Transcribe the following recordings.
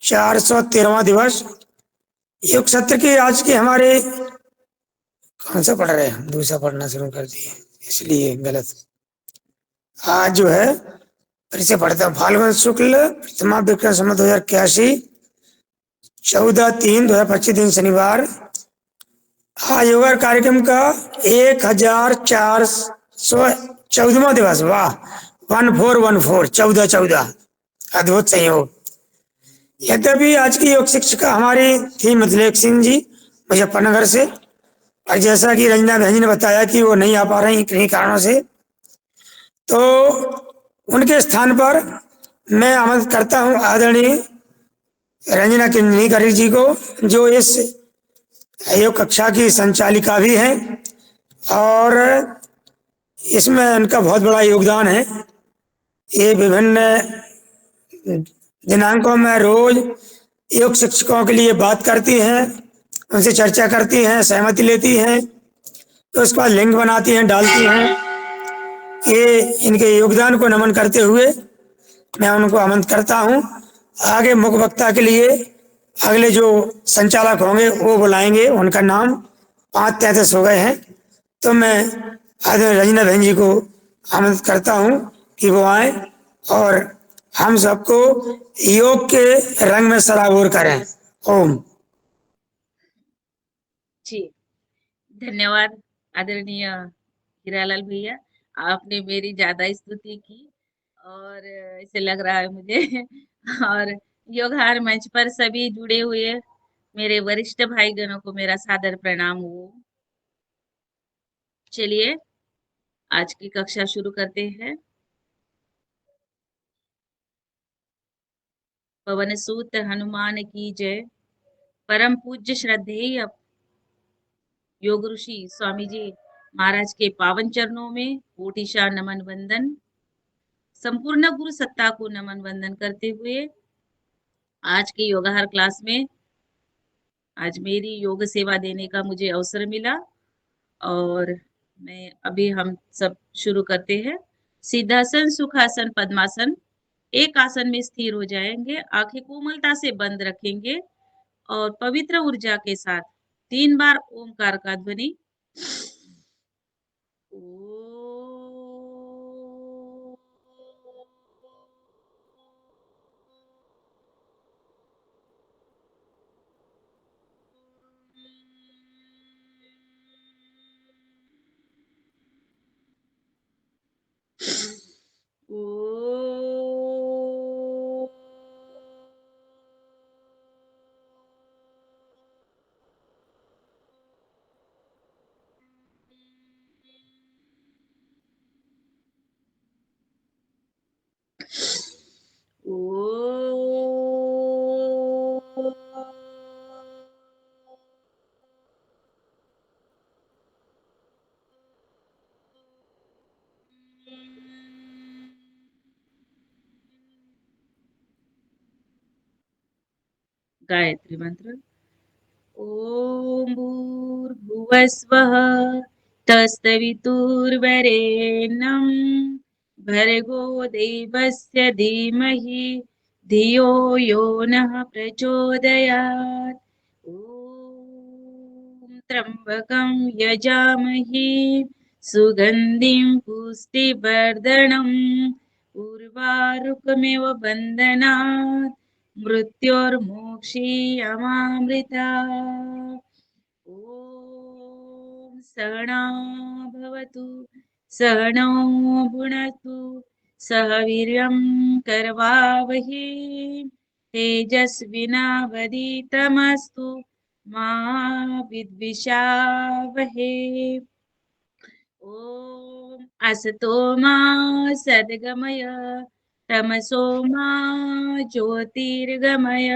413वां दिवस। योग सत्र की आज के हमारे कौन सा पढ़ रहे हैं, दूसरा पढ़ना शुरू कर दिए इसलिए गलत। आज जो है फिर से पढ़ता हूँ। फाल्गुन शुक्ल प्रथमा विक्रम संवत 2081, 14/3/2025 दिन शनिवार। आज योगा कार्यक्रम का 1414वां दिवस। वाह, 1414, 1414, अद्भुत संयोग। यद्यपि आज की योग शिक्षिका हमारी थी मिथिलेश सिंह जी, मुजफ्फरनगर से, और जैसा कि रंजना बहन जी ने बताया कि वो नहीं आ पा रही किन्हीं कारणों से, तो उनके स्थान पर मैं आमंत्रित करता हूँ आदरणीय रंजना किन्नीकर जी को, जो इस योग कक्षा की संचालिका भी हैं और इसमें उनका बहुत बड़ा योगदान है। ये विभिन्न दिनांकों में रोज योग शिक्षकों के लिए बात करती हैं, उनसे चर्चा करती हैं, सहमति लेती हैं, तो उसके बाद लिंक बनाती हैं, डालती हैं। ये इनके योगदान को नमन करते हुए मैं उनको आमंत्रित करता हूँ। आगे मुख्य वक्ता के लिए अगले जो संचालक होंगे वो बुलाएंगे, उनका नाम 5:33 हो गए हैं, तो मैं आदरणीय रंजना बहन जी को आमंत्रित करता हूँ कि वो आए और हम सबको योग के रंग में सराबोर करें। ओम। जी, धन्यवाद आदरणीय हीरालाल भैया, आपने मेरी ज्यादा स्तुति की और ऐसे लग रहा है मुझे और योगहार मंच पर सभी जुड़े हुए मेरे वरिष्ठ भाईगणों को मेरा सादर प्रणाम हो। चलिए आज की कक्षा शुरू करते हैं। पवन सूत हनुमान की जय। परम पूज्य श्रद्धेय योग ऋषि स्वामी जी महाराज के पावन चरणों में कोटिशा नमन वंदन। संपूर्ण गुरु सत्ता को नमन वंदन करते हुए आज की योगाहार क्लास में आज मेरी योग सेवा देने का मुझे अवसर मिला और हम सब शुरू करते हैं। सिद्धासन, सुखासन, पद्मासन। एक आसन में स्थिर हो जाएंगे, आंखें कोमलता से बंद रखेंगे और पवित्र ऊर्जा के साथ 3 बार ओमकार का ध्वनि गायत्री मंत्र। ओम भूर्भुवस्वः तत्सवितुर्वरेण्यं भर्गो देवस्य धीमहि धियो यो नः प्रचोदयात्। ॐ त्र्यम्बकं यजामहे सुगन्धिं पुष्टिवर्धनम् उर्वारुकमिव बन्धनात् मृत्योर्मोक्षीयमामृता। ॐ सहना भवतु सहनौ भुनक्तु सह वीर्यं करवावहै तेजस्विनावधीतमस्तु मा विद्विषावहै। ॐ असतो मा सद्गमय तमसो मा ज्योतिर्गमय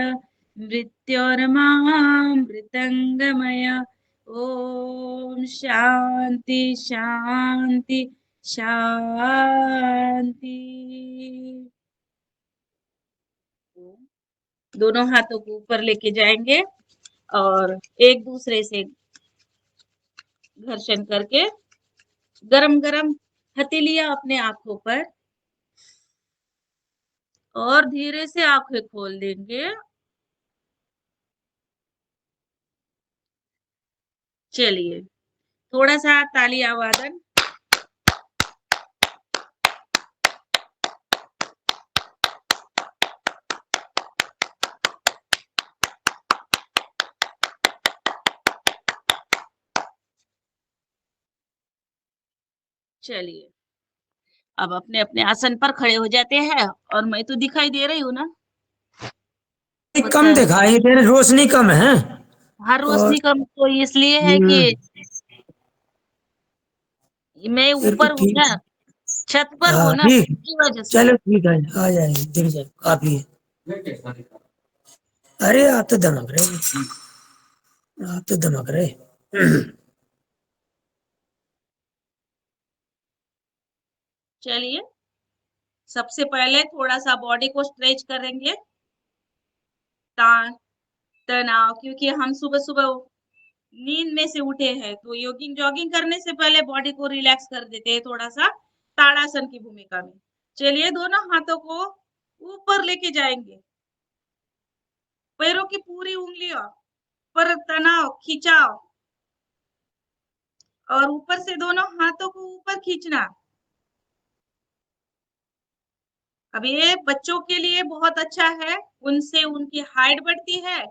मृत्योर्मामृतङ्गमय। ॐ शान्ति शान्ति शान्ति। दोनों हाथों को ऊपर लेके जाएंगे और एक दूसरे से घर्षण करके गरम गरम हथेलियां अपने आंखों पर और धीरे से आंखें खोल देंगे चलिए थोड़ा सा तालियां वादन। चलिए अब अपने अपने आसन पर खड़े हो जाते हैं। और मैं तो दिखाई दे रही हूँ ना? कम होता दिखाई दे रही, रोशनी कम है। हर और रोशनी कम तो इसलिए है कि हम्म, मैं फिर तो ऊपर हूँ ठीक ना, है। छत पर हूँ हाँ ना, ठीक, उसकी वजह से। चलो ठीक है, आ जाएंगे, दिख जाए काफी है। अरे आप तो धमक रहे, आप तो धमक रहे। चलिए सबसे पहले थोड़ा सा बॉडी को स्ट्रेच करेंगे। तान तनाव, क्योंकि हम सुबह सुबह नींद में से उठे हैं तो योगिंग जॉगिंग करने से पहले बॉडी को रिलैक्स कर देते हैं थोड़ा सा ताड़ासन की भूमिका में। चलिए दोनों हाथों को ऊपर लेके जाएंगे। पैरों की पूरी उंगलियों पर तनाव खिंचाव, और ऊपर से दोनों हाथों को ऊपर खींचना। अब ये बच्चों के लिए बहुत अच्छा है, उनसे उनकी हाइट बढ़ती है।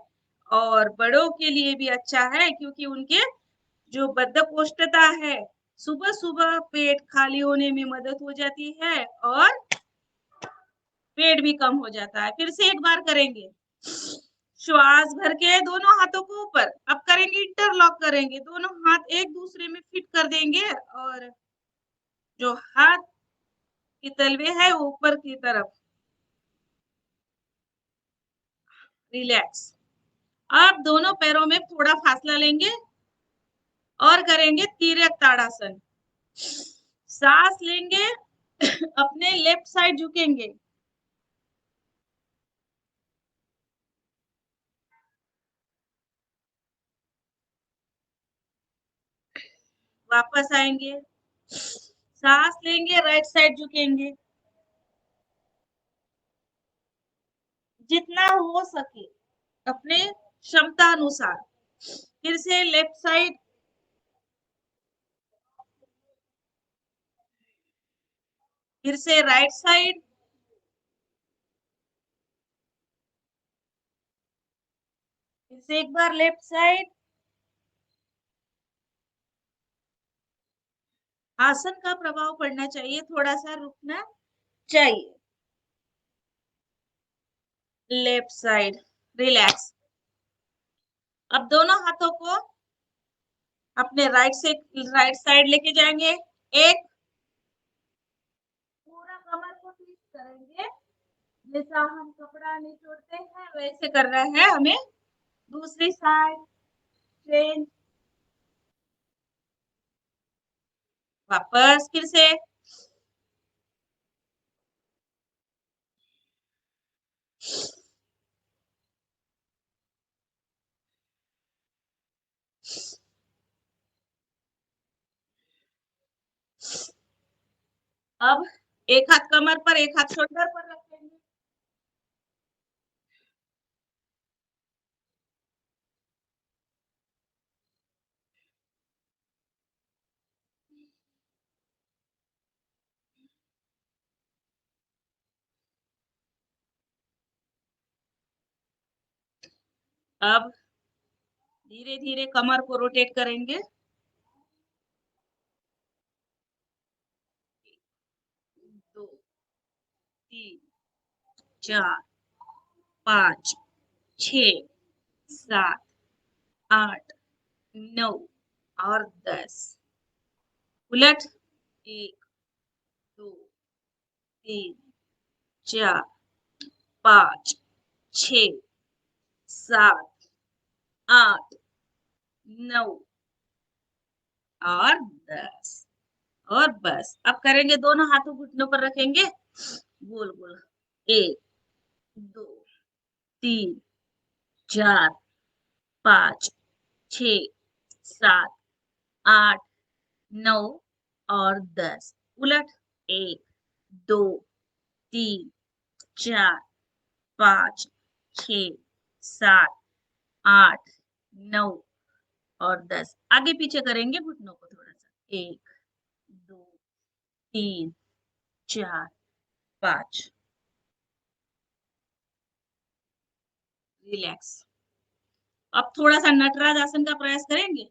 और बड़ों के लिए भी अच्छा है क्योंकि उनके जो बद्धकोष्ठता है, सुबह-सुबह पेट खाली होने में मदद हो जाती है और पेट भी कम हो जाता है। फिर से एक बार करेंगे। श्वास भर के दोनों हाथों को ऊपर। अब करेंगे इंटरलॉक करेंगे। दोनों हाथ एक दूसरे में फिट कर देंगे और जो हाथ की तलवे है ऊपर की तरफ रिलैक्स। अब दोनों पैरों में थोड़ा फासला लेंगे और करेंगे तिर्यक ताड़ासन। सांस लेंगे, अपने लेफ्ट साइड झुकेंगे। वापस आएंगे, सांस लेंगे, राइट साइड झुकेंगे। जितना हो सके अपने क्षमता अनुसार। फिर से लेफ्ट साइड, फिर से राइट साइड, फिर से एक बार लेफ्ट साइड। आसन का प्रभाव पड़ना चाहिए, थोड़ा सा रुकना चाहिए। Left side relax. अब दोनों हाथों को अपने राइट साइड लेके जाएंगे। एक, पूरा कमर को ट्विस्ट करेंगे, जैसा हम कपड़ा निचोड़ते हैं वैसे करना है हमें। दूसरी साइड चेंज, वापस फिर से। अब एक हाथ कमर पर, एक हाथ शोल्डर पर रखेंगे। अब धीरे धीरे कमर को रोटेट करेंगे। 2, 3, 4, 5, 6, 7, 8, 9 और 10। उलट 1, 2, 3, 4, 5, 6, 7, 8, 9 और 10। और बस अब करेंगे, दोनों हाथों घुटनों पर रखेंगे, गोल गोल। 1, 2, 3, 4, 5, 6, 7, 8, 9 और 10। उलट 1, 2, 3, 4, 5, 6, 7, 8, 9 और 10। आगे पीछे करेंगे घुटनों को थोड़ा सा। 1 2 3 4 5। रिलैक्स। अब थोड़ा सा नटराज आसन का प्रयास करेंगे।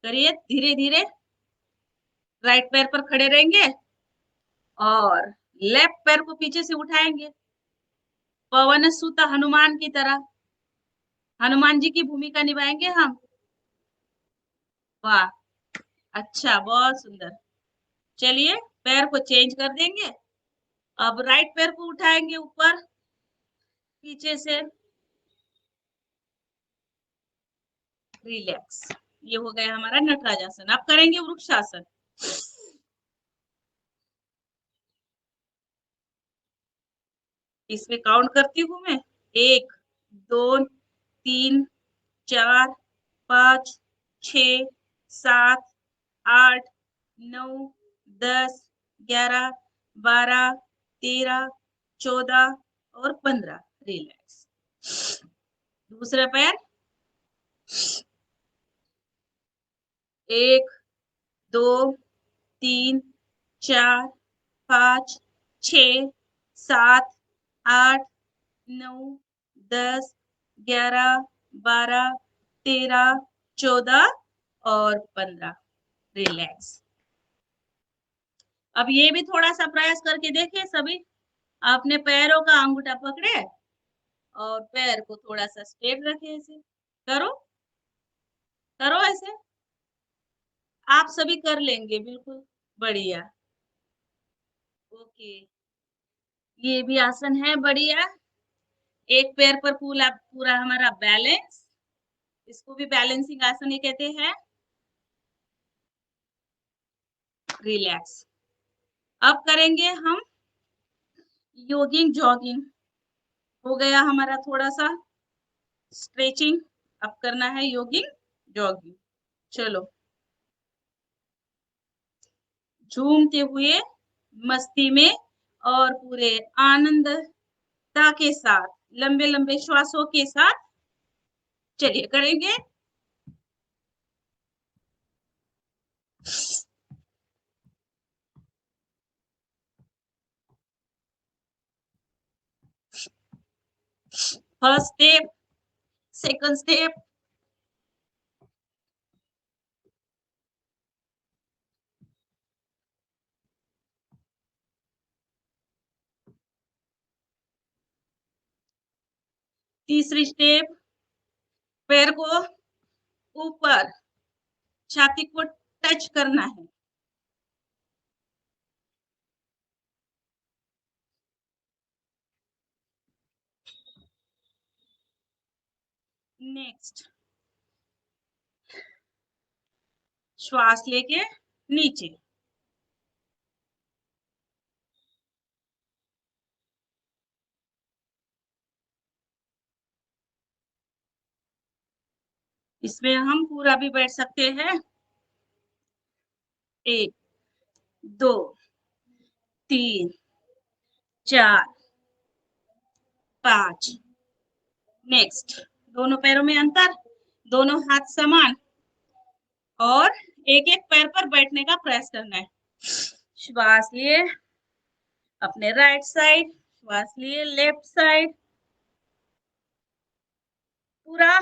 करिए धीरे धीरे। राइट पैर पर खड़े रहेंगे और लेफ्ट पैर को पीछे से उठाएंगे, पवन सुत हनुमान की तरह। हनुमान जी की भूमिका निभाएंगे हम। वाह, अच्छा, बहुत सुंदर। चलिए पैर को चेंज कर देंगे। अब राइट पैर को उठाएंगे ऊपर पीछे से। रिलैक्स। ये हो गया हमारा नटराज आसन। अब करेंगे वृक्षासन। इसमें काउंट करती हूँ मैं। 1 2 3 4 5 6 7 8 9 10 11 12 13 14 और 15। रिलैक्स। दूसरा पैर। 1 2 3 4 5 6 7 8 9 10 11 12 13 14 और 15। रिलैक्स। अब ये भी थोड़ा सा प्रयास करके देखिए सभी। अपने पैरों का अंगूठा पकड़े और पैर को थोड़ा सा स्ट्रेट रखे ऐसे। करो, करो ऐसे। आप सभी कर लेंगे बिल्कुल। बढ़िया। ओके। ये भी आसन है बढ़िया। एक पैर पर पूरा पूरा हमारा बैलेंस। इसको भी बैलेंसिंग आसन ही कहते हैं। रिलैक्स। अब करेंगे हम योगिंग जॉगिंग। हो गया हमारा थोड़ा सा स्ट्रेचिंग। अब करना है योगिंग जॉगिंग। चलो, झूमते हुए मस्ती में और पूरे आनंदता के साथ, लंबे लंबे श्वासों के साथ चलिए करेंगे। फर्स्ट स्टेप, सेकंड स्टेप, तीसरी स्टेप। पैर को ऊपर छाती को टच करना है। नेक्स्ट, श्वास लेके नीचे। इसमें हम पूरा भी बैठ सकते हैं। 1 2 3 4 5। नेक्स्ट, दोनों पैरों में अंतर, दोनों हाथ समान और एक एक पैर पर बैठने का प्रयास करना है। श्वास लिए अपने राइट साइड, श्वास लिए लेफ्ट साइड। पूरा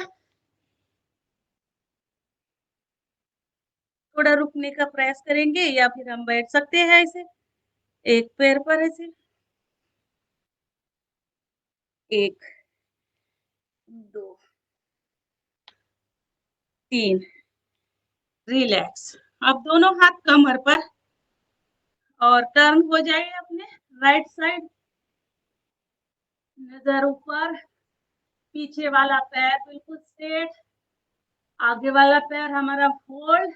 थोड़ा रुकने का प्रयास करेंगे या फिर हम बैठ सकते हैं ऐसे एक पैर पर ऐसे। 1 2 3। रिलैक्स। अब दोनों हाथ कमर पर और टर्न हो जाए अपने राइट साइड। नजर ऊपर, पीछे वाला पैर बिल्कुल स्ट्रेट, आगे वाला पैर हमारा फोल्ड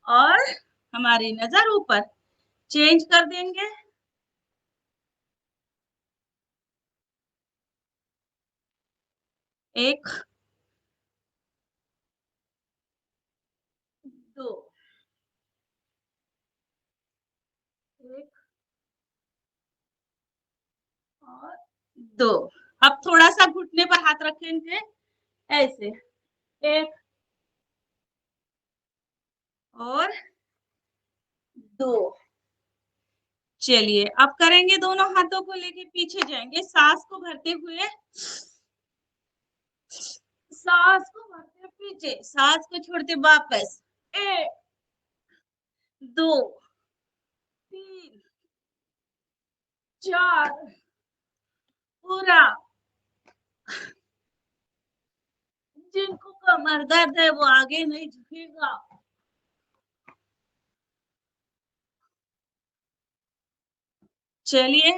और हमारी नजर ऊपर। चेंज कर देंगे। 1 2 1 और 2। अब थोड़ा सा घुटने पर हाथ रखेंगे ऐसे। 1 और 2। चलिए अब करेंगे, दोनों हाथों को लेके पीछे जाएंगे, सांस को भरते हुए, सांस को भरते पीछे, सांस को छोड़ते वापस। 1 2 3 4 पूरा। जिनको कमर दर्द है वो आगे नहीं झुकेगा। चलिए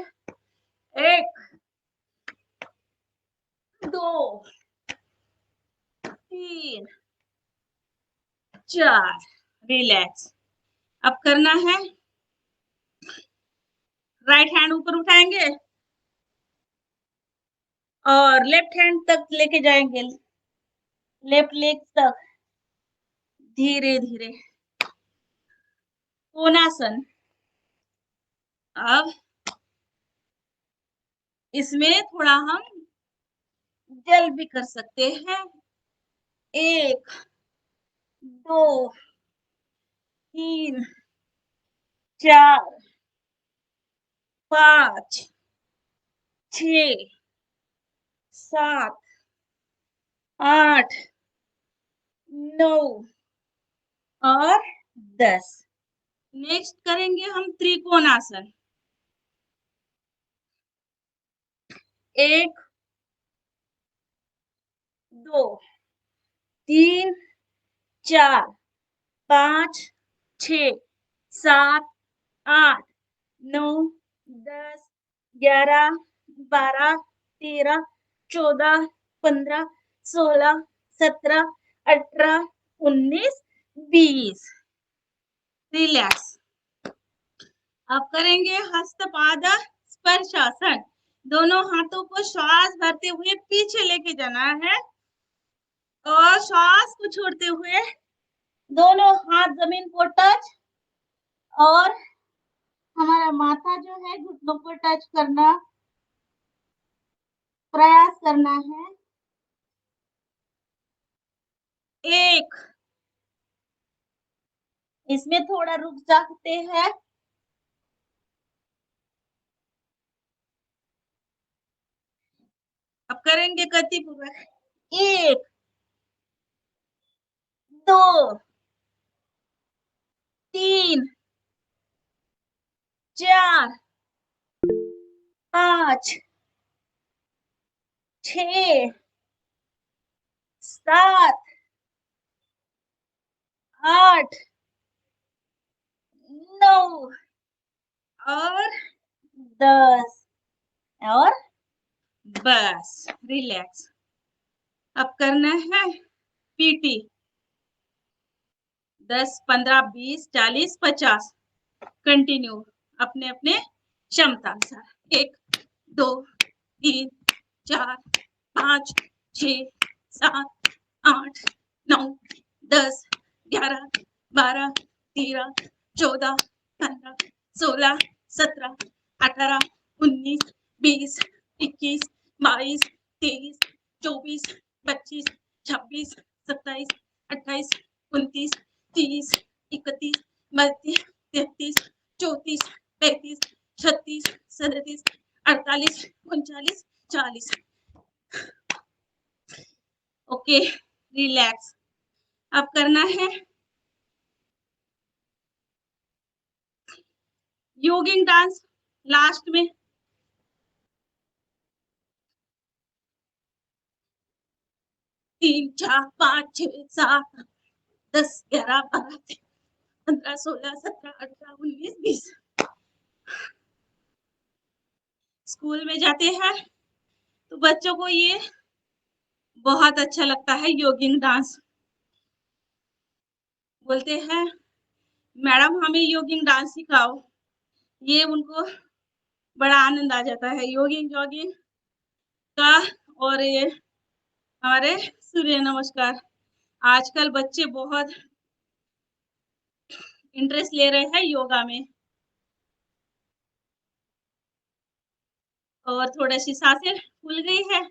1 2 3 4। रिलैक्स। अब करना है, राइट हैंड ऊपर उठाएंगे और लेफ्ट हैंड तक लेके जाएंगे, लेफ्ट लेग तक, धीरे धीरे। कोणासन। अब इसमें थोड़ा हम जल भी कर सकते हैं। 1 2 3 4 5 6 7 8 9 और 10। नेक्स्ट करेंगे हम त्रिकोणासन। 1 2 3 4 5 6 7 8 9 10 11 12 13 14 15 16 17 18 19 20। रिलैक्स। अब करेंगे हस्तपाद स्पर्शासन। दोनों हाथों को श्वास भरते हुए पीछे लेके जाना है और श्वास को छोड़ते हुए दोनों हाथ जमीन को टच और हमारा माथा जो है घुटनों को टच करना प्रयास करना है। 1। इसमें थोड़ा रुक सकते हैं। अब करेंगे गति पूर्वक। 1 2 3 4 5 6 7 8 9 और 10 और बस। रिलैक्स। अब करना है पीटी। 10 15 20 40 50 कंटिन्यू अपने अपने क्षमता अनुसार। 1 2 3 4 5 6 7 8 9 10 11 12 13 14 15 16 17 18 19 20 21 22 23 24 25 26 27 28 29 30 31 32 33 34 35 36 37 38 39 40। Okay relax. अब करना है योगिंग डांस लास्ट में। 3 4 5 6 7 10 11 12 15 16 17 18 19 20। स्कूल में जाते हैं तो बच्चों को ये बहुत अच्छा लगता है योगिंग डांस। बोलते हैं मैडम हमें योगिंग डांस सिखाओ। ये उनको बड़ा आनंद आ जाता है योगिंग जॉगिंग का। और ये हमारे सूर्य नमस्कार, आजकल बच्चे बहुत इंटरेस्ट ले रहे हैं योगा में। और थोड़ा सी सांसें फूल गई है,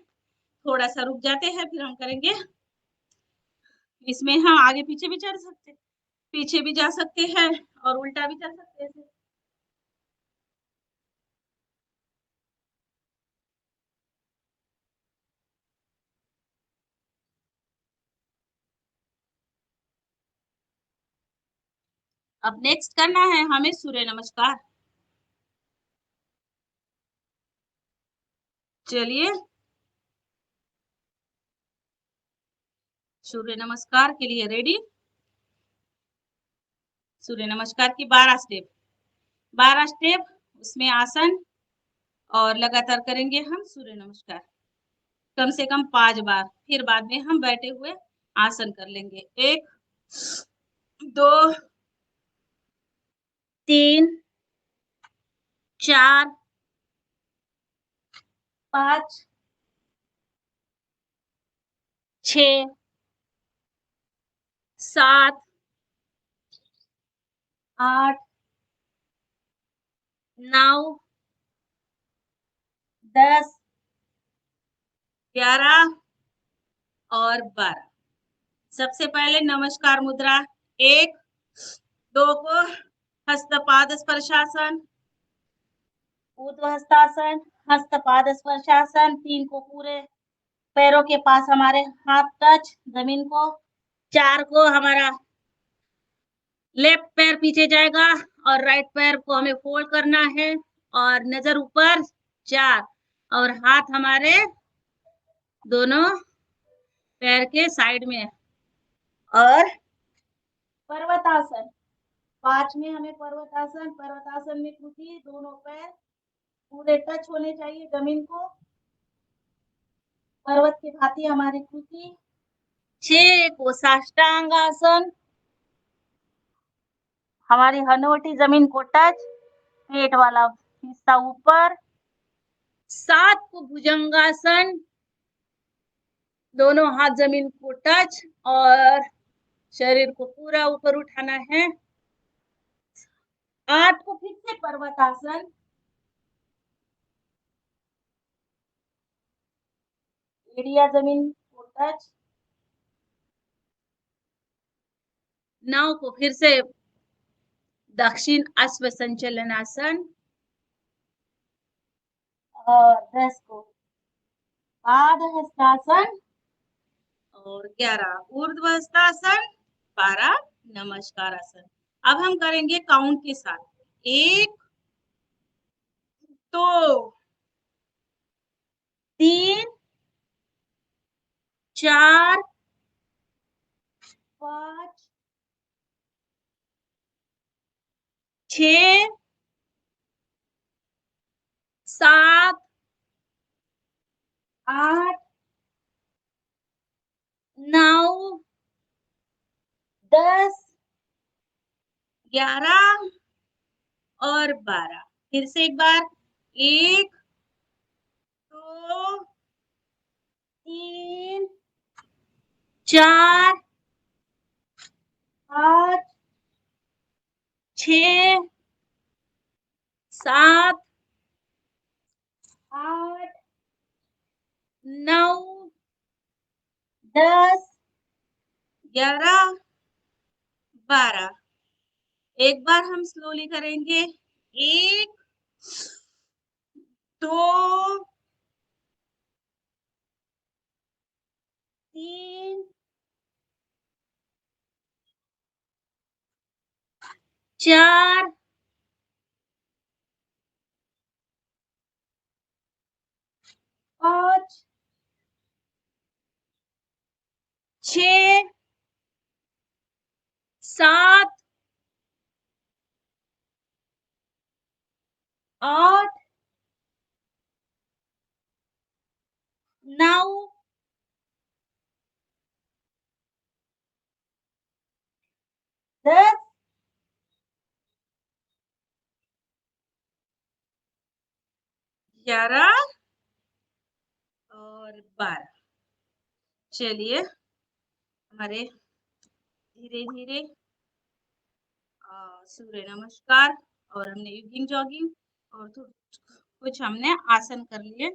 थोड़ा सा रुक जाते हैं फिर हम करेंगे। इसमें हम आगे पीछे भी चढ़ सकते हैं। पीछे भी जा सकते हैं और उल्टा भी जा सकते हैं। अब नेक्स्ट करना है हमें सूर्य नमस्कार। चलिए सूर्य नमस्कार के लिए रेडी। सूर्य नमस्कार की 12 स्टेप, 12 स्टेप उसमें आसन और लगातार करेंगे हम सूर्य नमस्कार कम से कम 5 बार। फिर बाद में हम बैठे हुए आसन कर लेंगे। 1 2 3 4 5 6 7 8 9 10 11 और 12। सबसे पहले नमस्कार मुद्रा 1 2 को हस्तपाद स्पर्शासन, ऊर्ध्व हस्तासन, हस्तपाद स्पर्शासन। 3 को पूरे पैरों के पास हमारे हाथ टच जमीन को। 4 को हमारा लेफ्ट पैर पीछे जाएगा और राइट पैर को हमें फोल्ड करना है और नजर ऊपर। 4 और हाथ हमारे दोनों पैर के साइड में। और पर्वतासन 5 में हमें पर्वतासन में कृति दोनों पैर पूरे टच होने चाहिए जमीन को, पर्वत की भांति हमारी कृति। 6 को साष्टांग आसन, हमारी हनवटी जमीन को टच, पेट वाला हिस्सा ऊपर। 7 को भुजंगासन, दोनों हाथ जमीन को टच और शरीर को पूरा ऊपर उठाना है। 8 को फिर से पर्वतासन, एड़िया जमीन को टच। 9 को फिर से दक्षिण अश्व संचलनासन और 10 को पाद हस्तासन और 11 ऊर्ध्व हस्तासन, 12 नमस्कार आसन। अब हम करेंगे काउंट के साथ। 1 2 3 4 5 6 7 8 9 10 11 और 12। फिर से एक बार 1 2 3 4 5 6 7 8 9 10 11 12। एक बार हम स्लोली करेंगे। 1 2 3 4 5 6 7 8 9 10 11 और 12। चलिए हमारे धीरे धीरे सूर्य नमस्कार और हमने युगिंग जॉगिंग और कुछ हमने आसन कर लिए।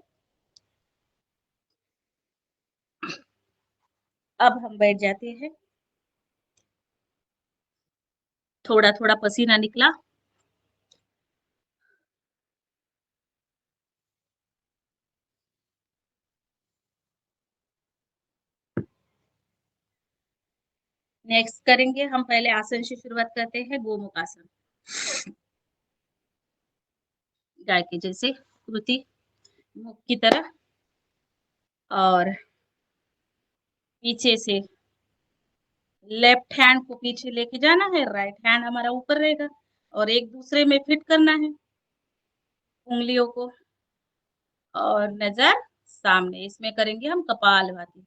अब हम बैठ जाते हैं। थोड़ा थोड़ा पसीना निकला। नेक्स्ट करेंगे हम, पहले आसन से शुरुआत करते हैं, गोमुख आसन। गाय के जैसे कृति, मुख की तरह, और पीछे से लेफ्ट हैंड को पीछे लेके जाना है, राइट हैंड हमारा ऊपर रहेगा और एक दूसरे में फिट करना है उंगलियों को, और नजर सामने। इसमें करेंगे हम कपालभाति।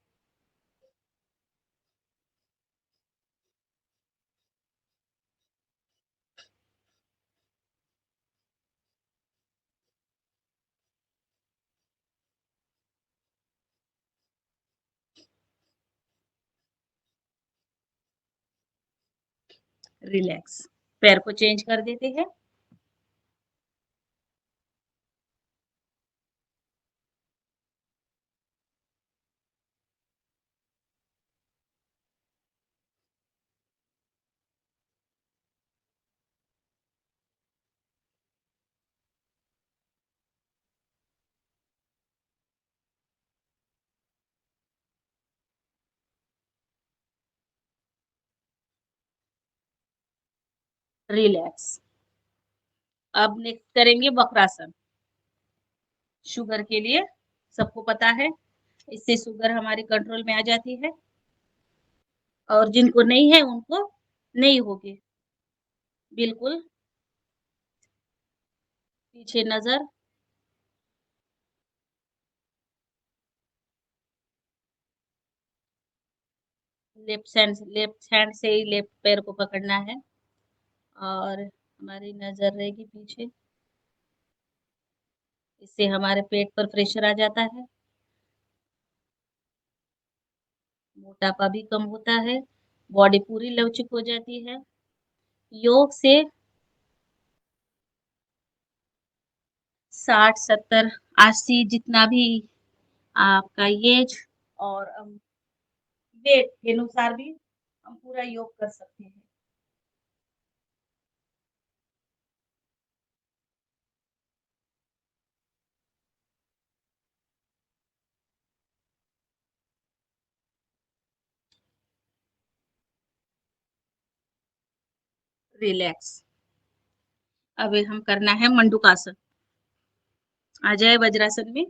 रिलैक्स। पैर को चेंज कर देते हैं। रिलैक्स। अब नेक्स्ट करेंगे वक्रासन। शुगर के लिए सबको पता है, इससे शुगर हमारे कंट्रोल में आ जाती है, और जिनको नहीं है उनको नहीं होगी। बिल्कुल पीछे नजर, लेफ्ट हैंड से ही लेफ्ट पैर को पकड़ना है, और हमारी नजर रहेगी पीछे। इससे हमारे पेट पर प्रेशर आ जाता है, मोटापा भी कम होता है, बॉडी पूरी लवचिक हो जाती है। योग से 60, 70, 80 जितना भी आपका एज और वेट के अनुसार भी हम पूरा योग कर सकते हैं। रिलैक्स। अब हम करना है मंडूकासन। आ जाए वज्रासन में।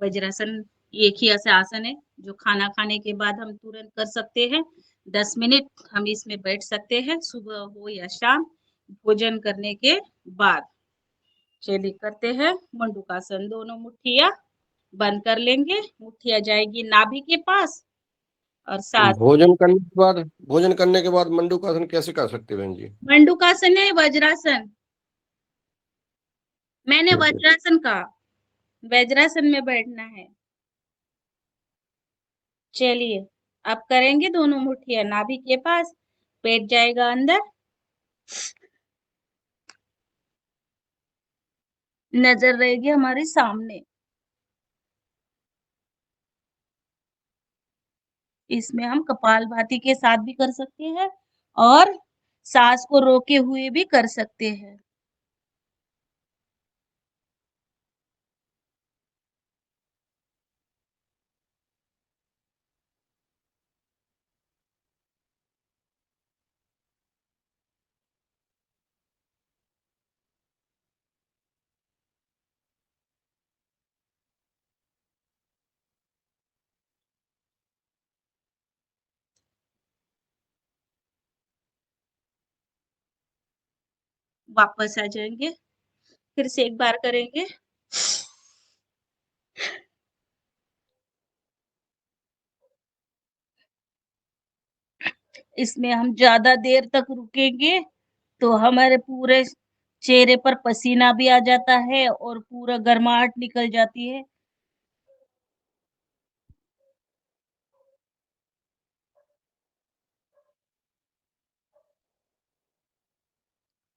वज्रासन एक ही ऐसा आसन है जो खाना खाने के बाद हम तुरंत कर सकते हैं। 10 मिनट हम इसमें बैठ सकते हैं, सुबह हो या शाम, भोजन करने के बाद। चलिए करते हैं मंडूकासन। दोनों मुट्ठियां बंद कर लेंगे, मुट्ठियां जाएगी नाभि के पास, और साथ भोजन करने के बाद मंडूकासन कैसे कर सकते हैं बहन जी? मंडूकासन है वज्रासन, मैंने ठीक है। वज्रासन कहा, वज्रासन में बैठना है। चलिए अब करेंगे दोनों मुट्ठियां नाभि के पास, पेट जाएगा अंदर, नजर रहेगी हमारे सामने। इसमें हम कपालभाति के साथ भी कर सकते हैं, और सांस को रोके हुए भी कर सकते हैं। वापस आ जाएंगे, फिर से एक बार करेंगे। इसमें हम ज्यादा देर तक रुकेंगे तो हमारे पूरे चेहरे पर पसीना भी आ जाता है और पूरा गर्माहट निकल जाती है।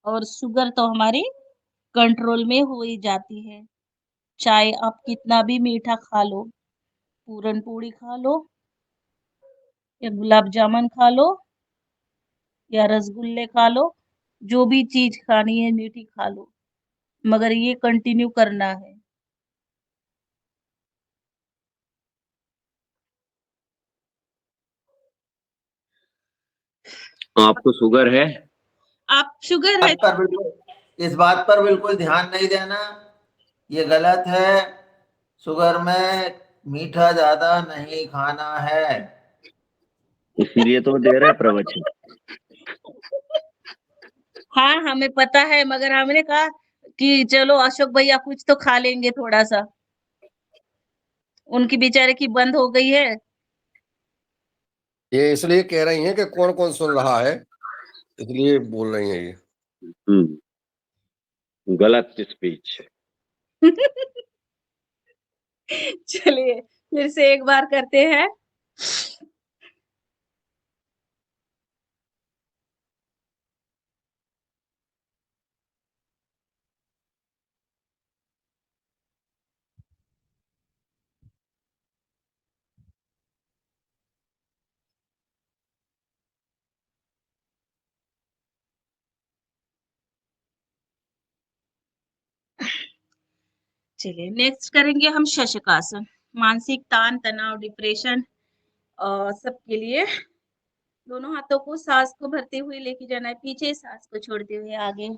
और शुगर तो हमारी कंट्रोल में हो ही जाती है। चाहे आप कितना भी मीठा खा लो, पूरन पूरी खा लो, या गुलाब जामुन खा लो या रसगुल्ले खा लो, जो भी चीज खानी है मीठी खा लो, मगर ये कंटिन्यू करना है। आपको शुगर है? आप शुगर है? बात पर बिल्कुल इस बात पर बिल्कुल ध्यान नहीं देना, ये गलत है। शुगर में मीठा ज्यादा नहीं खाना है। इसीलिए तो दे रहे प्रवचन। हाँ, हमें पता है, मगर हमने कहा कि चलो अशोक भैया कुछ तो खा लेंगे थोड़ा सा, उनकी बेचारे की बंद हो गई है। ये इसलिए कह रही हैं कि कौन कौन सुन रहा है, इसलिए बोल रही हैं ये। गलत स्पीच। चलिए फिर से एक बार करते हैं। चलिए नेक्स्ट करेंगे हम शशकासन। मानसिक तान तनाव डिप्रेशन सबके लिए दोनों हाथों को सांस को भरते हुए लेके जाना है पीछे, सांस को छोड़ते हुए आगे।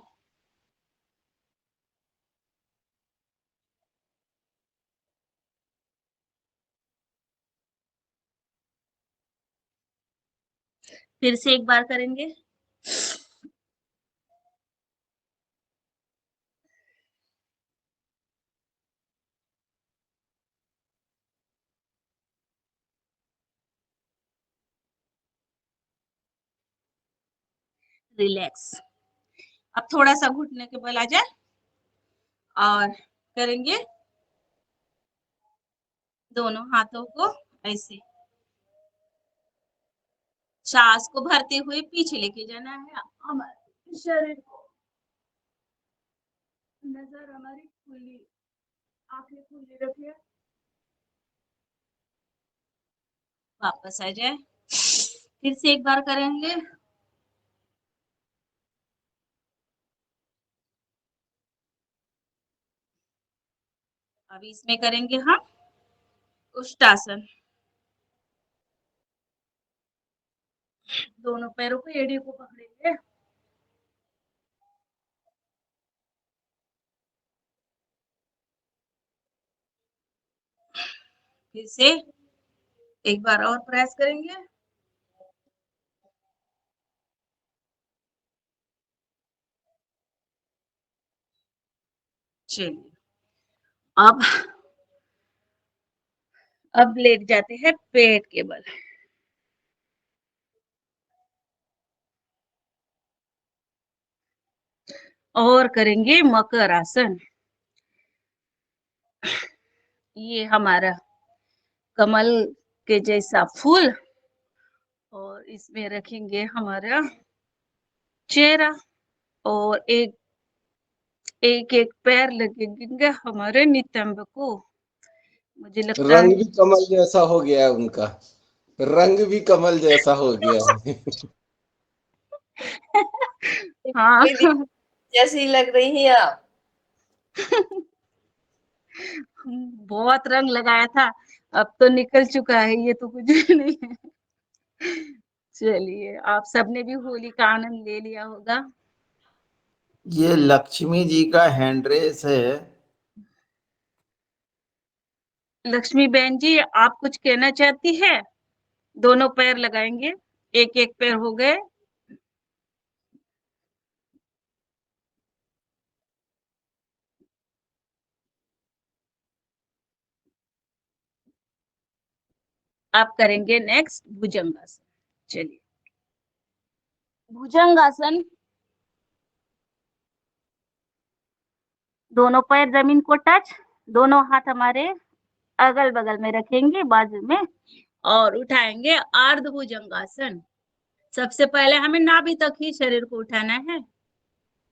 फिर से एक बार करेंगे। रिलैक्स। अब थोड़ा सा घुटने के बल आ जाए और करेंगे दोनों हाथों को ऐसे, सांस को भरते हुए पीछे लेके जाना है हमारे शरीर को। नजर हमारी खुली, आंखें खुली रखिए। वापस आ जाए। फिर से एक बार करेंगे। अब इसमें करेंगे हम उष्टासन। दोनों पैरों को एड़ी को पकड़ेंगे। फिर से एक बार और प्रेस करेंगे। चलिए अब लेट जाते हैं पेट के बल। और करेंगे मकर आसन। ये हमारा कमल के जैसा फूल और इसमें रखेंगे हमारा चेहरा और एक एक पैर लगेंगे हमारे नितंब को। मुझे लगता रंग है भी कमल जैसा हो गया है उनका, रंग भी कमल जैसा हो गया है। हाँ जैसी लग रही है आप। बहुत रंग लगाया था, अब तो निकल चुका है, ये तो कुछ भी नहीं है। चलिए आप सबने भी होली का आनंद ले लिया होगा। ये लक्ष्मी जी का हैंड्रेस है। लक्ष्मी बहन जी आप कुछ कहना चाहती है? दोनों पैर लगाएंगे, एक एक पैर हो गए। आप करेंगे नेक्स्ट भुजंगासन। चलिए भुजंगासन। दोनों पैर जमीन को टच, दोनों हाथ हमारे अगल बगल में रखेंगे बाजू में और उठाएंगे अर्ध भुजंगासन। सबसे पहले हमें नाभि तक ही शरीर को उठाना है,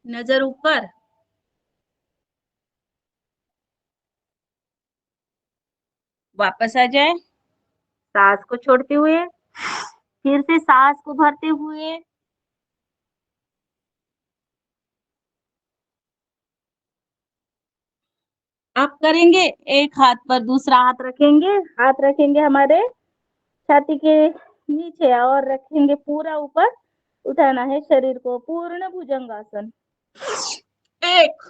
नजर ऊपर। वापस आ जाए सांस को छोड़ते हुए। फिर से सांस को भरते हुए आप करेंगे, एक हाथ पर दूसरा हाथ रखेंगे हमारे छाती के नीचे और रखेंगे पूरा ऊपर, उठाना है शरीर को, पूर्ण भुजंगासन। एक,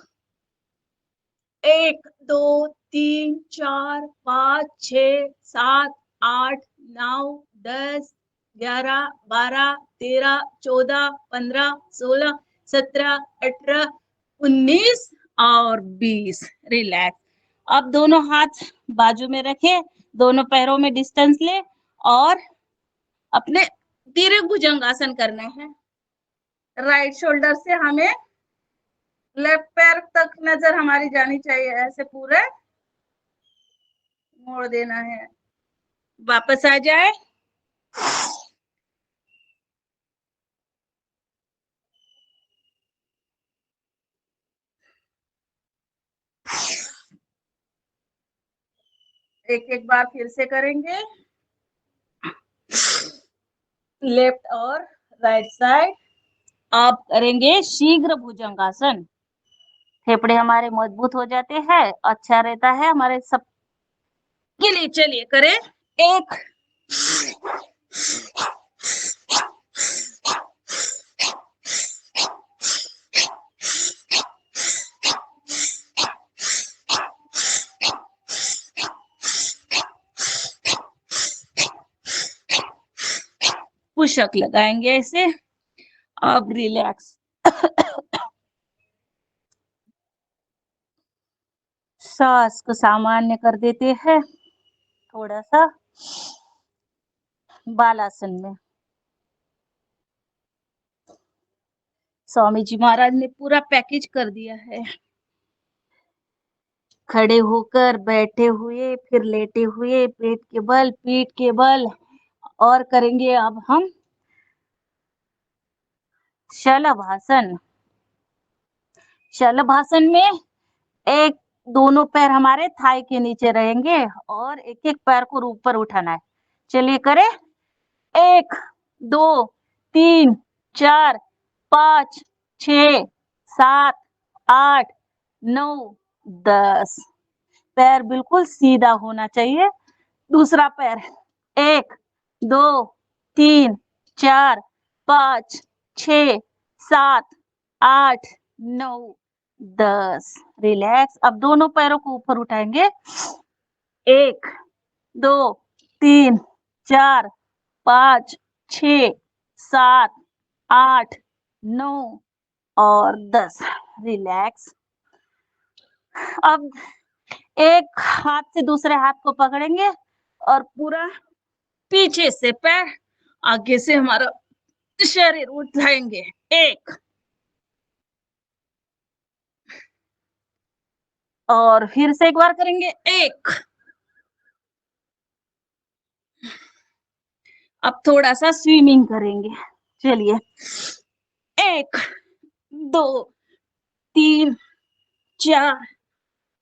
2 3 4 5 6 7 8 9 10 11 12 13 14 15 16 17 18 19 और 20। रिलैक्स। अब दोनों हाथ बाजू में रखे, दोनों पैरों में डिस्टेंस ले और अपने दीर्घ भुजंगासन करना है। राइट शोल्डर से हमें लेफ्ट पैर तक नजर हमारी जानी चाहिए, ऐसे पूरे मोड़ देना है। वापस आ जाए। एक एक बार फिर से करेंगे, लेफ्ट और राइट साइड। अब करेंगे शीघ्र भुजंगासन। फेफड़े हमारे मजबूत हो जाते हैं, अच्छा रहता है हमारे सब के लिए। चलिए करें। एक, पुशअप लगाएंगे ऐसे। अब रिलैक्स। सांस को सामान्य कर देते हैं थोड़ा सा बालासन में। स्वामी जी महाराज ने पूरा पैकेज कर दिया है। खड़े होकर, बैठे हुए, फिर लेटे हुए, पेट के बल, पीठ के बल। और करेंगे अब हम शलभासन। शलभासन में एक दोनों पैर हमारे थाई के नीचे रहेंगे और एक एक पैर को ऊपर उठाना है। चलिए करें। 1 2 3 4 5 6 7 8 9 10। पैर बिल्कुल सीधा होना चाहिए। दूसरा पैर 1 2 3 4 5 6 7 8 9 10। रिलैक्स। अब दोनों पैरों को ऊपर उठाएंगे। 1 2 3 4 5 6 7 8 9 और 10। रिलैक्स। अब एक हाथ से दूसरे हाथ को पकड़ेंगे और पूरा पीछे से पैर, आगे से हमारा शरीर उठाएंगे। 1 और फिर से एक बार करेंगे। 1। अब थोड़ा सा स्विमिंग करेंगे। चलिए। 1 2 3 4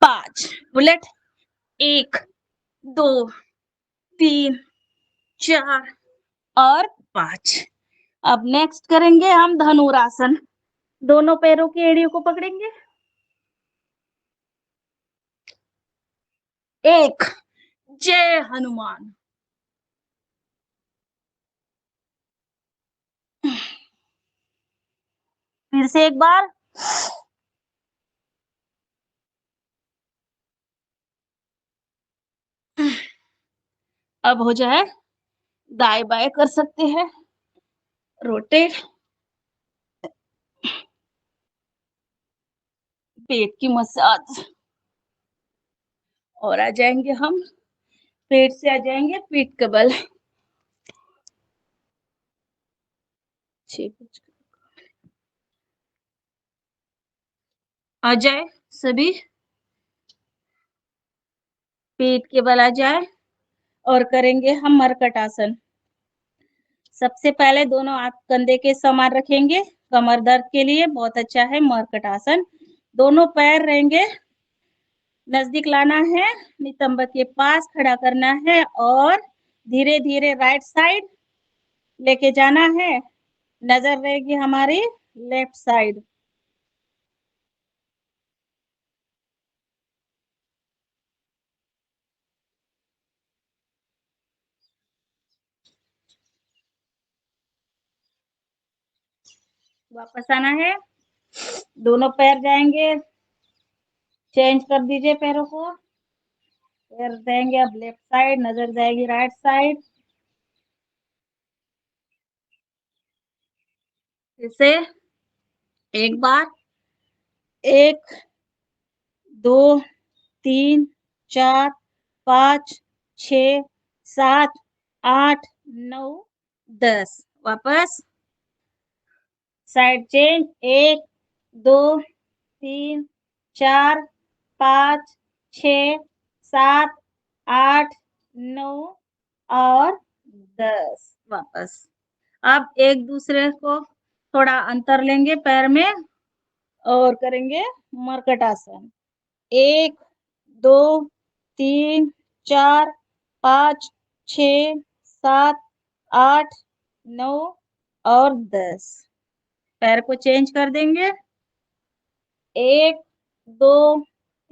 5। बुलेट। 1 2 3 4 और 5। अब नेक्स्ट करेंगे हम धनुरासन। दोनों पैरों की एड़ियों को पकड़ेंगे। 1 जय हनुमान। फिर से एक बार। अब हो जाए, दाएं बाएं कर सकते हैं, रोटेट। पेट की मसाज। और आ जाएंगे हम, पेट से आ जाएंगे पीठ के बल। 6 आ जाए सभी, पेट के बल आ जाए और करेंगे हम मरकट आसन। सबसे पहले दोनों हाथ कंधे के समान रखेंगे। कमर दर्द के लिए बहुत अच्छा है मरकट आसन। दोनों पैर रहेंगे, नजदीक लाना है, नितंब के पास खड़ा करना है और धीरे धीरे राइट साइड लेके जाना है। नजर रहेगी हमारी लेफ्ट साइड। वापस आना है, दोनों पैर जाएंगे, चेंज कर दीजिए पैरों को। पैर जाएंगे अब लेफ्ट साइड, नजर जाएगी राइट साइड। फिर से एक बार, 1 2 3 4 5 6 7 8 9 10। वापस साइड चेंज, 1 2 3 4 5 6 7 8 9 और 10। वापस। अब एक दूसरे को थोड़ा अंतर लेंगे पैर में और करेंगे मरकट आसन। 1 2 3 4 5 6 7 8 9 और 10। पैर को चेंज कर देंगे। 1 2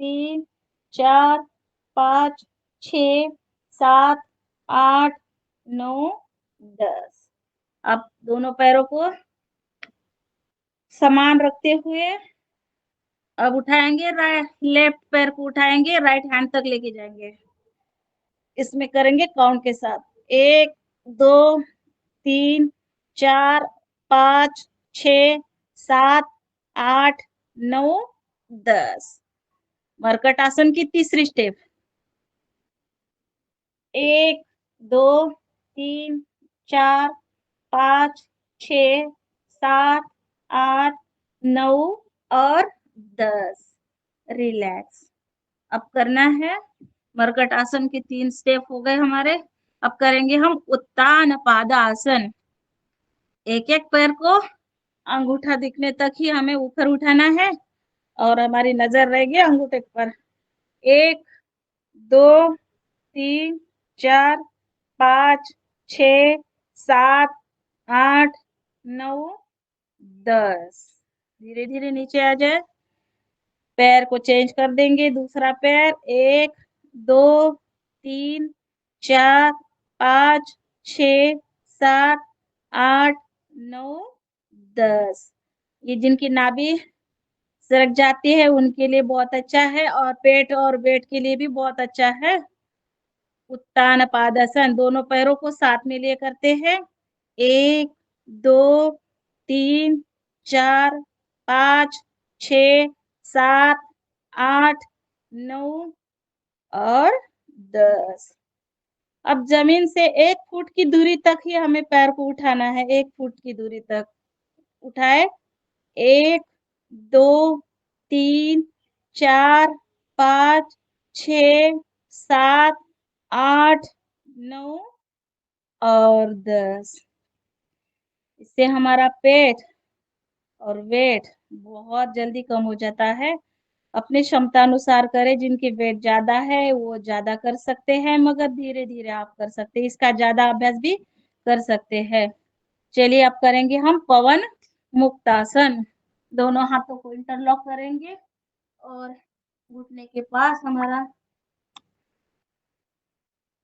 3 4 5 6 7 8 9 10। अब दोनों पैरों को समान रखते हुए अब उठाएंगे, लेफ्ट पैर को उठाएंगे, राइट हैंड तक लेके जाएंगे। इसमें करेंगे काउंट के साथ, 1 2 3 4 5 6 7 8 9 10। मरकट आसन की तीसरी स्टेप, 1 2 3 4 5 6 7 8 9 और 10। रिलैक्स। अब करना है, मरकट आसन के 3 स्टेप हो गए हमारे। अब करेंगे हम उत्तान पादासन। एक एक पैर को अंगूठा दिखने तक ही हमें ऊपर उठाना है और हमारी नजर रहेगी अंगूठे पर। 1 2 3 4 5 6 7 8 9 10। धीरे धीरे नीचे आ जाए। पैर को चेंज कर देंगे, दूसरा पैर। 1 2 3 4 5 6 7 8 9 10। ये जिनकी नाभि सरक जाती है उनके लिए बहुत अच्छा है और पेट और वेट के लिए भी बहुत अच्छा है। उत्तान पादासन दोनों पैरों को साथ में लिए करते हैं। 1 2 3 4 5 6 7 8 9 और 10। अब जमीन से 1 फुट की दूरी तक ही हमें पैर को उठाना है। 1 फुट की दूरी तक उठाए। 1 2 3 4 5 6 7 8 9 और 10। इससे हमारा पेट और वेट बहुत जल्दी कम हो जाता है। अपने क्षमता अनुसार करें। जिनके वेट ज्यादा है वो ज्यादा कर सकते हैं, मगर धीरे धीरे आप कर सकते हैं। इसका ज्यादा अभ्यास भी कर सकते हैं। चलिए अब करेंगे हम पवन मुक्तासन। दोनों हाथों को इंटरलॉक करेंगे और घुटने के पास हमारा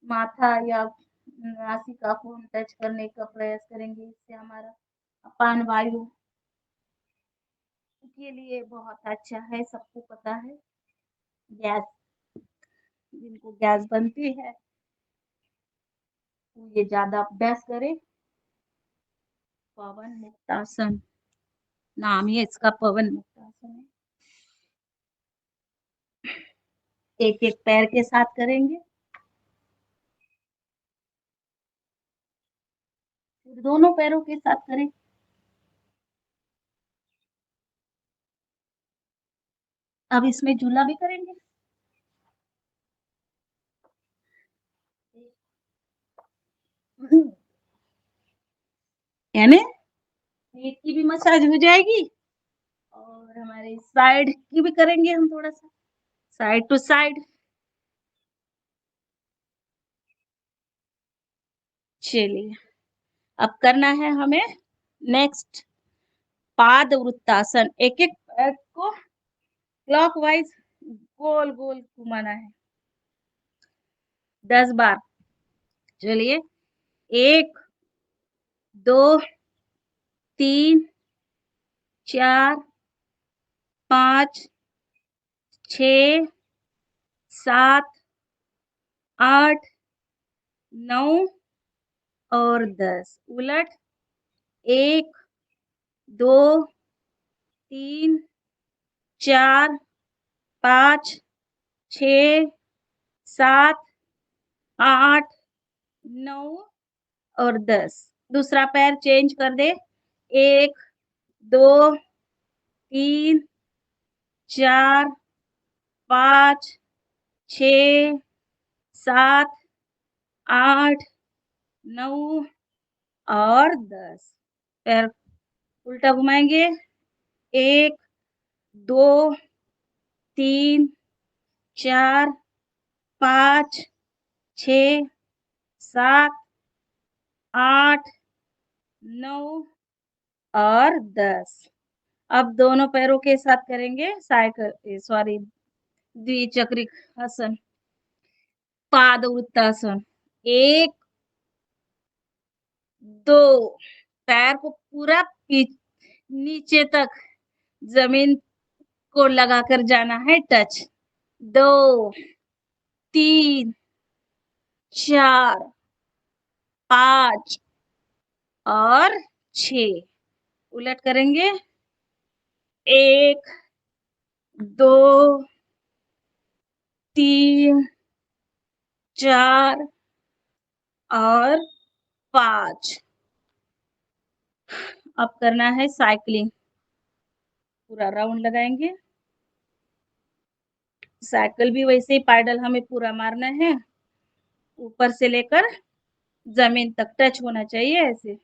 माथा या नासिका को हम टच करने का प्रयास करेंगे। इससे हमारा अपान वायु के लिए बहुत अच्छा है। सबको पता है गैस, जिनको गैस बनती है वो ये ज्यादा अभ्यास करे। पवन मुक्तासन नाम ही इसका, पवन मुक्तासन है। एक एक पैर के साथ करेंगे, फिर दोनों पैरों के साथ करें। अब इसमें झूला भी करेंगे। यानी पेट की भी मसाज हो जाएगी और हमारे साइड की भी करेंगे हम, थोड़ा सा साइड टू साइड। चलिए अब करना है हमें नेक्स्ट पाद वृत्तासन। एक एक पैर को क्लॉकवाइज गोल गोल घुमाना है 10 बार। चलिए 1 2 3 4 5 6 7 8 9 और 10। उलट 1 2 3 4 5 6 7 8 9 और 10। दूसरा पैर चेंज कर दे। 1 2 3 4 5 6 7 8 9 और 10। पैर उल्टा घुमाएंगे। 1 2 3 4 5 6 7 8 9 और 10। अब दोनों पैरों के साथ करेंगे साइकिल सॉरी द्विचक्री आसन पाद वृत्तासन। 1 2 पैर को पूरा नीचे तक जमीन को लगाकर जाना है टच। 2 3 4 5 और 6। उलट करेंगे। 1 2 3 4 और 5। अब करना है साइकिलिंग। पूरा राउंड लगाएंगे। साइकिल भी वैसे ही पैडल हमें पूरा मारना है, ऊपर से लेकर जमीन तक टच होना चाहिए ऐसे।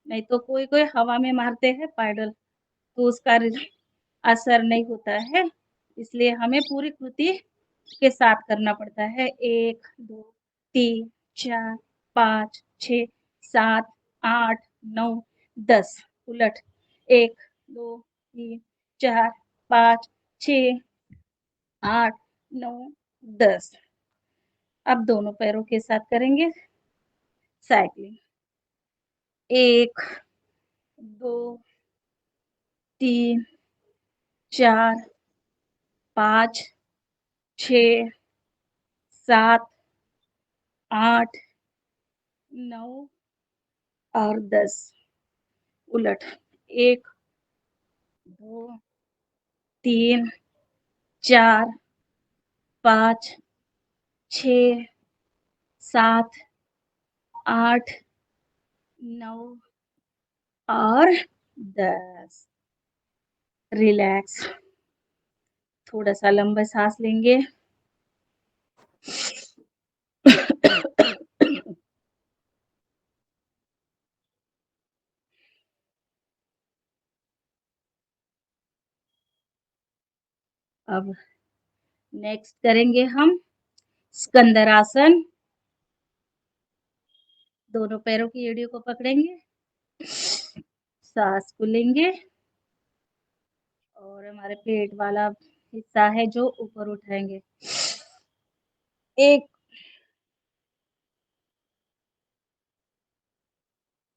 नहीं तो कोई कोई हवा में मारते हैं पैडल तो उसका असर नहीं होता है, इसलिए हमें पूरी कृति के साथ करना पड़ता है। 1 2 3 4 5 6 7 8 9 10। उलट 1 2 3 4 5 6 8 9 10। अब दोनों पैरों के साथ करेंगे साइकिलिंग। 1 2 3 4 5 6 7 8 9 और 10। उलट 1 2 3 4 5 6 7 8 9 और 10। रिलैक्स। थोड़ा सा लंबा सांस लेंगे। अब नेक्स्ट करेंगे हम स्कंदरासन। दोनों पैरों की एड़ियों को पकड़ेंगे, सांस को लेंगे और हमारे पेट वाला हिस्सा है जो ऊपर उठाएंगे। 1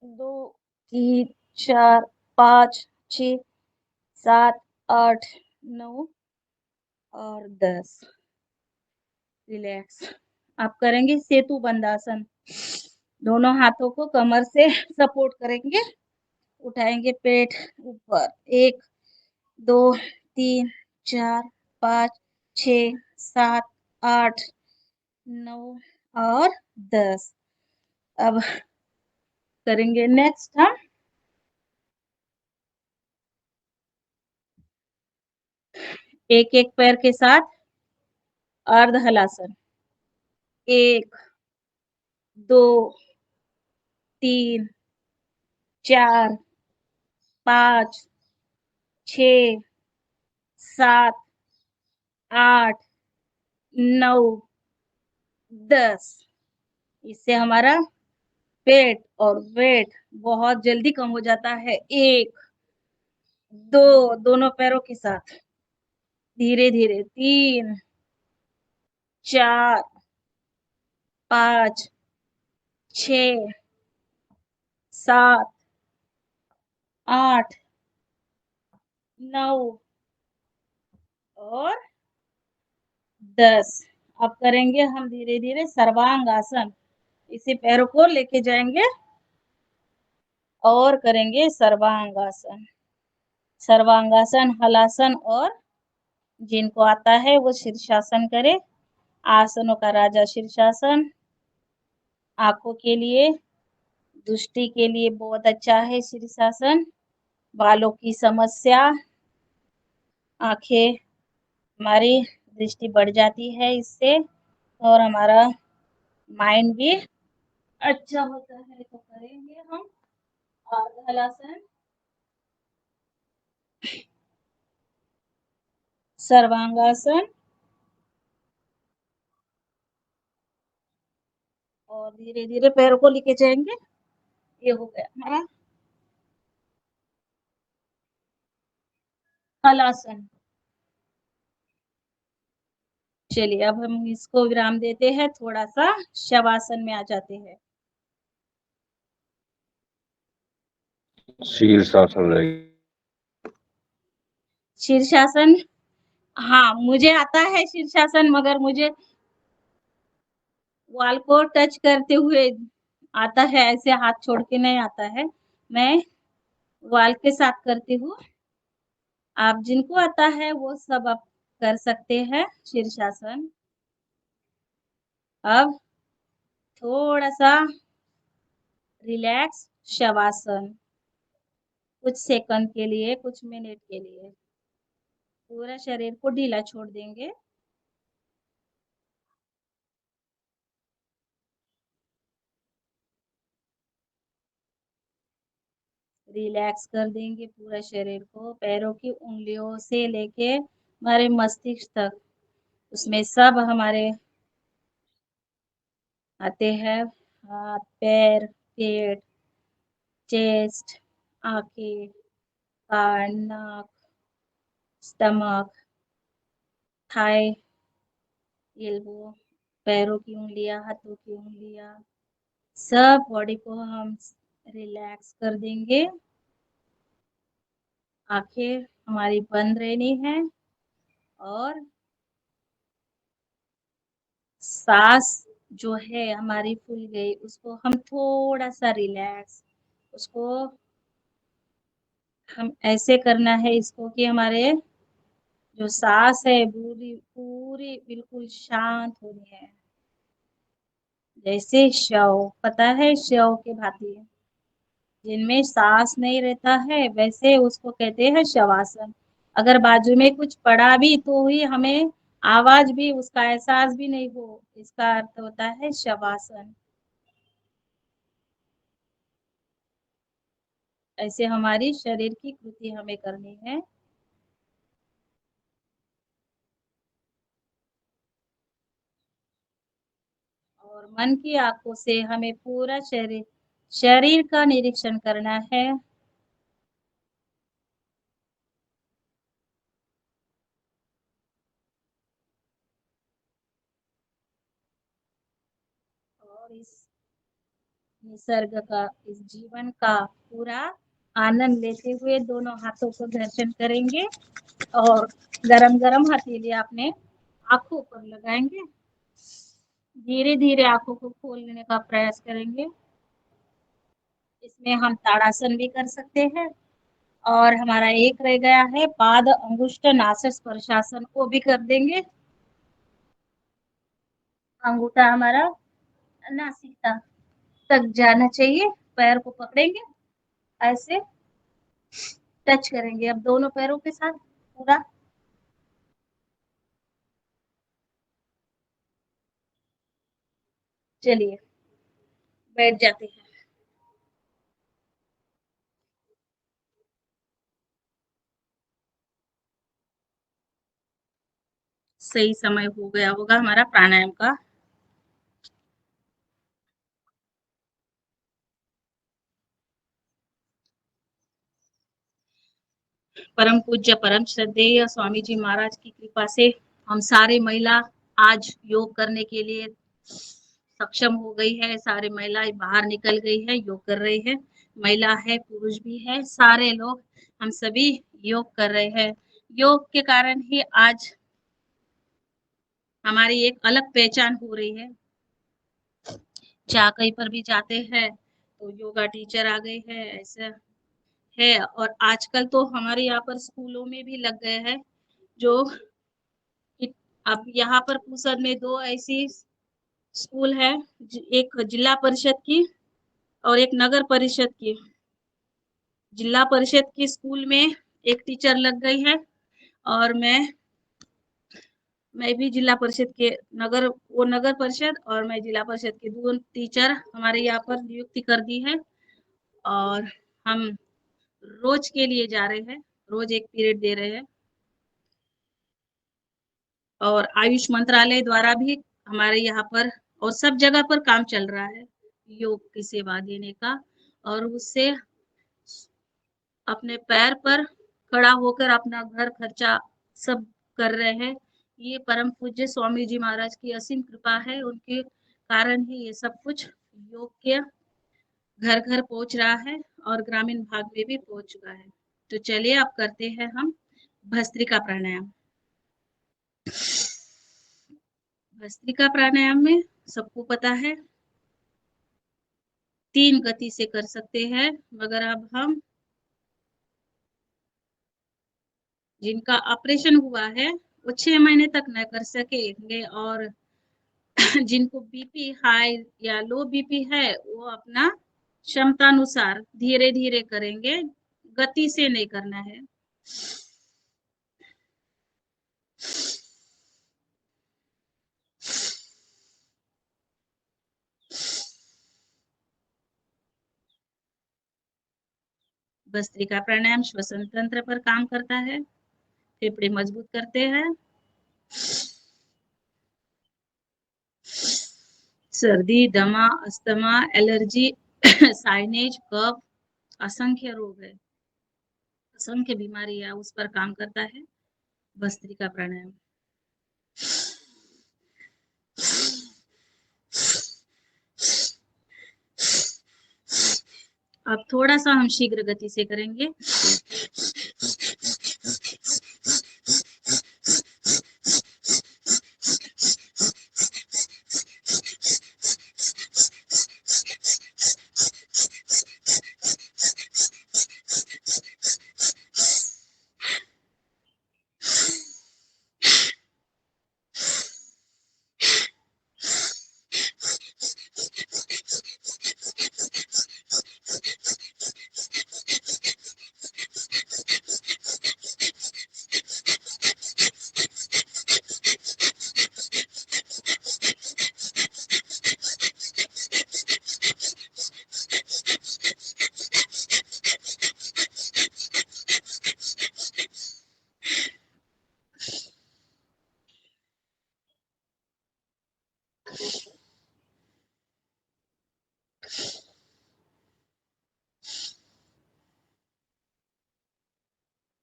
2 3 4 5 6 7 8 9 और 10। रिलैक्स। आप करेंगे सेतु बंदासन। दोनों हाथों को कमर से सपोर्ट करेंगे, उठाएंगे पेट ऊपर। 1 2 3 4 5 6 7 8 9 और 10। अब करेंगे नेक्स्ट हम एक एक पैर के साथ अर्ध हलासन। 1 2 3 4 5 6 7 8 9 10। इससे हमारा पेट और वेट बहुत जल्दी कम हो जाता है। 1, 2 दोनों पैरों के साथ। धीरे-धीरे 3, 4, 5, 6, 7, 8, 9 और 10। अब करेंगे हम धीरे-धीरे सर्वांगासन। इसी पैरों को लेके जाएंगे और करेंगे सर्वांगासन। सर्वांगासन, हलासन और जिनको आता है वो शीर्षासन करे। आसनों का राजा शीर्षासन। आंखों के लिए, दृष्टि के लिए बहुत अच्छा है शीर्षासन। बालों की समस्या, आंखें हमारी दृष्टि बढ़ जाती है इससे और हमारा माइंड भी अच्छा होता है। तो करेंगे हम हलासन, सर्वांगासन और धीरे-धीरे पैरों को लेके जाएंगे। ये हो गया हमारा हलासन। चलिए अब हम इसको विराम देते हैं, थोड़ा-सा शवासन में आ जाते हैं। शीर्षासन रहेगी। शीर्षासन, हाँ, मुझे आता है शीर्षासन मगर मुझे वॉल को टच करते हुए आता है, ऐसे हाथ छोड़ के नहीं आता है। मैं वॉल के साथ करती हूँ। आप जिनको आता है वो सब आप कर सकते हैं शीर्षासन। अब थोड़ा-सा रिलैक्स शवासन, कुछ सेकंड के लिए, कुछ मिनट के लिए। पूरा शरीर को ढीला छोड़ देंगे। रिलैक्स कर देंगे पूरा शरीर को, पैरों की उंगलियों से लेके हमारे मस्तिष्क तक, उसमें सब हमारे आते हैं। हाथ, पैर, पेट, चेस्ट, आंखें, कान, नाक, स्टमक, थाई, एल्बो, पैरों की उंगलियां, हाथों की उंगलियां, सब बॉडी को हम रिलैक्स कर देंगे। आंखें हमारी बंद रहनी है और सांस जो है हमारी फूल गई उसको हम थोड़ा सा रिलैक्स, उसको हम ऐसे करना है इसको कि हमारे जो सांस है पूरी पूरी बिल्कुल शांत होनी है, जैसे शव, पता है शव के भांति जिनमें सांस नहीं रहता है वैसे उसको कहते हैं शवासन। अगर बाजू में कुछ पड़ा भी तो ही हमें आवाज भी उसका एहसास भी नहीं हो, इसका अर्थ होता है शवासन। ऐसे हमारी शरीर की कृति हमें करनी है। और मन की आंखों से हमें पूरा शरीर शरीर का निरीक्षण करना है। और इस निसर्ग का, इस जीवन का पूरा आनंद लेते हुए दोनों हाथों को दर्शन करेंगे और गरम गरम हथेली अपने आंखों पर लगाएंगे। धीरे धीरे आंखों को खोलने का प्रयास करेंगे। इसमें हम ताड़ासन भी कर सकते हैं और हमारा एक रह गया है पाद अंगुष्ठ नासिक स्पर्शासन, को भी कर देंगे। अंगूठा हमारा नासिका तक जाना चाहिए, पैर को पकड़ेंगे, ऐसे टच करेंगे अब दोनों पैरों के साथ पूरा। चलिए बैठ जाते हैं। सही समय हो गया होगा हमारा प्राणायाम का। परम पूज्य परम श्रद्धेय स्वामी जी महाराज की कृपा से हम सारे महिला आज योग करने के लिए सक्षम हो गई है। सारे महिलाएं बाहर निकल गई है, योग कर रही है। महिला है, पुरुष भी है, सारे लोग हम सभी योग कर रहे हैं। योग के कारण ही आज हमारी एक अलग पहचान हो रही है। जहाँ कहीं पर भी जाते हैं तो योगा टीचर आ गए हैं, ऐसा है। और आजकल तो हमारे यहाँ पर स्कूलों में भी लग गए हैं जो अब यहाँ पर पूसद में 2 ऐसी स्कूल है, एक जिला परिषद की और एक नगर परिषद की। जिला परिषद की स्कूल में एक टीचर लग गई है और मैं भी जिला परिषद के नगर परिषद और मैं जिला परिषद के 2 टीचर हमारे यहाँ पर नियुक्ति कर दी है और हम रोज के लिए जा रहे हैं, रोज एक पीरियड दे रहे हैं। और आयुष मंत्रालय द्वारा भी हमारे यहाँ पर और सब जगह पर काम चल रहा है योग की सेवा देने का, और उससे अपने पैर पर खड़ा होकर अपना घर खर्चा सब कर रहे हैं। ये परम पूज्य स्वामी जी महाराज की असीम कृपा है, उनके कारण ही ये सब कुछ योग के घर घर पहुंच रहा है और ग्रामीण भाग में भी पहुंच चुका है। तो चलिए अब करते हैं हम भस्त्रिका प्राणायाम। भस्त्रिका प्राणायाम में सबको पता है 3 गति से कर सकते हैं, मगर अब हम जिनका ऑपरेशन हुआ है वो 6 महीने तक न कर सकेंगे और जिनको बीपी हाई या लो बीपी है वो अपना क्षमता अनुसार धीरे धीरे करेंगे, गति से नहीं करना है। भस्त्रिका प्राणायाम श्वसन तंत्र पर काम करता है, फेफड़े मजबूत करते हैं, सर्दी, दमा, अस्थमा, एलर्जी, साइनेज, कफ, असंख्य रोग है, असंख्य बीमारी है, उस पर काम करता है भस्त्रिका प्राणायाम। अब थोड़ा सा हम शीघ्र गति से करेंगे।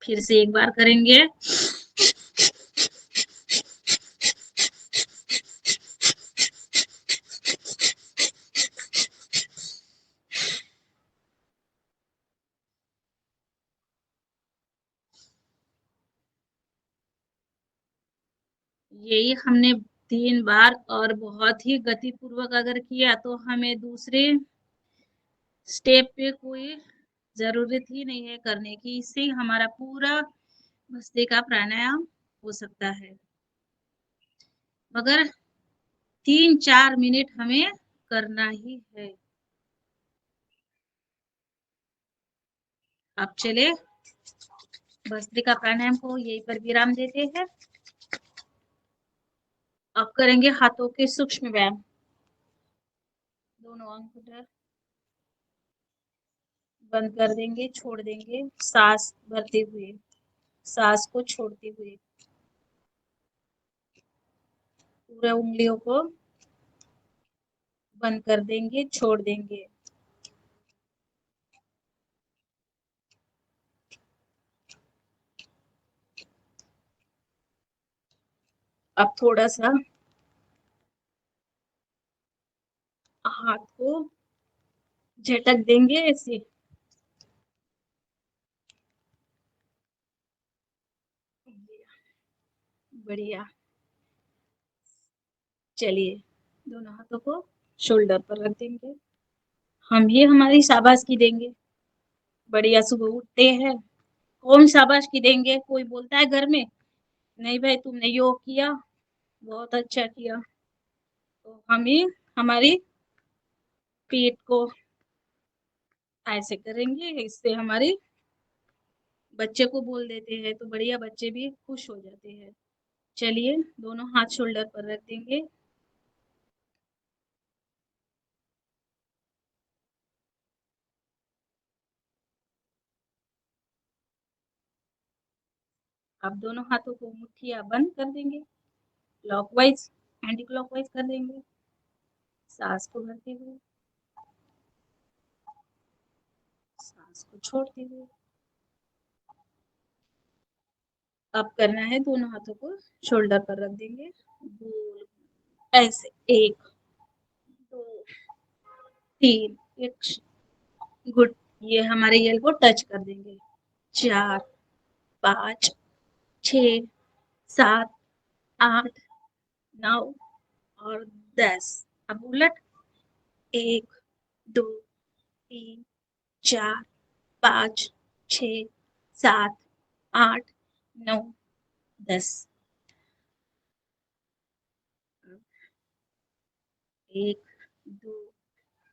फिर से एक बार करेंगे। यही हमने 3 बार और बहुत ही गति पूर्वक अगर किया तो हमें दूसरे स्टेप पे कोई जरूरत ही नहीं है करने की, इससे ही हमारा पूरा भस्त्रिका प्राणायाम हो सकता है। मगर 3-4 मिनट हमें करना ही है। अब चले भस्त्रिका प्राणायाम को यहीं पर विराम देते हैं। अब करेंगे हाथों के सूक्ष्म व्यायाम। दोनों अंगूठे बंद कर देंगे, छोड़ देंगे, सांस भरते हुए, सांस को छोड़ते हुए, पूरे उंगलियों को बंद कर देंगे, छोड़ देंगे। अब थोड़ा सा हाथ को झटक देंगे ऐसे। बढ़िया। चलिए दोनों हाथों को शोल्डर पर रख देंगे। हम ही हमारी शाबाशी देंगे। बढ़िया, सुबह उठते हैं, कौन शाबाशी देंगे? कोई बोलता है घर में, नहीं भाई तुमने योग किया, बहुत अच्छा किया। तो हम ही हमारी पीठ को ऐसे करेंगे, इससे हमारी बच्चे को बोल देते हैं तो बढ़िया, बच्चे भी खुश हो जाते हैं। चलिए दोनों हाथ शोल्डर पर रख देंगे। अब दोनों हाथों को मुट्ठियां बंद कर देंगे, क्लॉकवाइज एंटी क्लॉकवाइज कर देंगे, सांस को भरते हुए, सांस को छोड़ते हुए। अब करना है, दोनों हाथों को शोल्डर पर रख देंगे, गोल ऐसे, 1 2 3, एक गुड, ये हमारे एल्बो टच कर देंगे, 4 5 6 7 8 9 और 10। अब उलट, 1 2 3 4 5 6 7 8 9 10। 1 2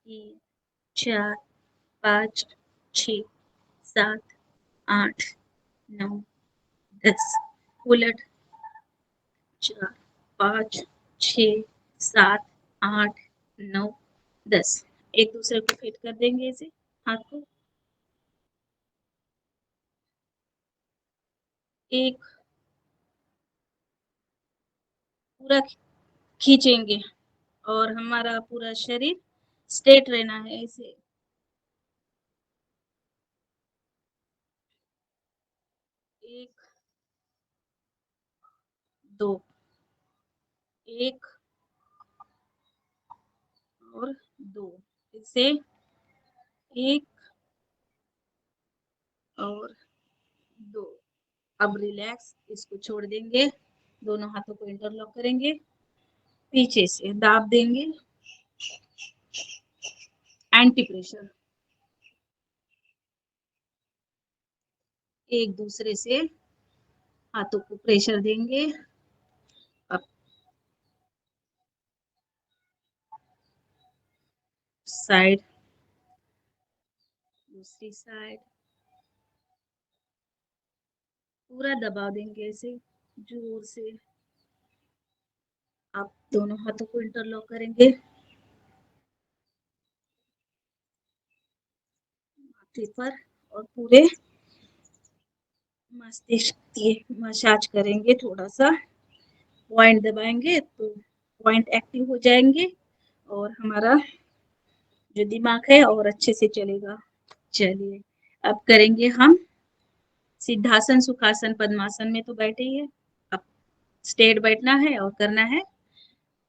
3 4 5 6 7 8 9 10। उलट, 4 5 6 7 8 9 10। एक दूसरे को फिट कर देंगे ऐसे हाथ को। एक पूरा खींचेंगे और हमारा पूरा शरीर स्ट्रेट रहना है ऐसे। 1 2, 1 और 2, इसे 1 और 2। अब रिलैक्स, इसको छोड़ देंगे, दोनों हाथों को इंटरलॉक करेंगे, पीछे से दाब देंगे, एंटी प्रेशर, एक दूसरे से हाथों को प्रेशर देंगे। अब साइड, दूसरी साइड, पूरा दबा देंगे ऐसे जोर से। अब दोनों हाथों को इंटरलॉक करेंगे, माथे पर, और पूरे मस्तिष्क के मसाज करेंगे। थोड़ा सा पॉइंट दबाएंगे तो पॉइंट एक्टिव हो जाएंगे और हमारा जो दिमाग है और अच्छे से चलेगा। चलिए अब करेंगे हम सिद्धासन, सुखासन, पद्मासन में तो बैठे ही है, अब स्ट्रेट बैठना है और करना है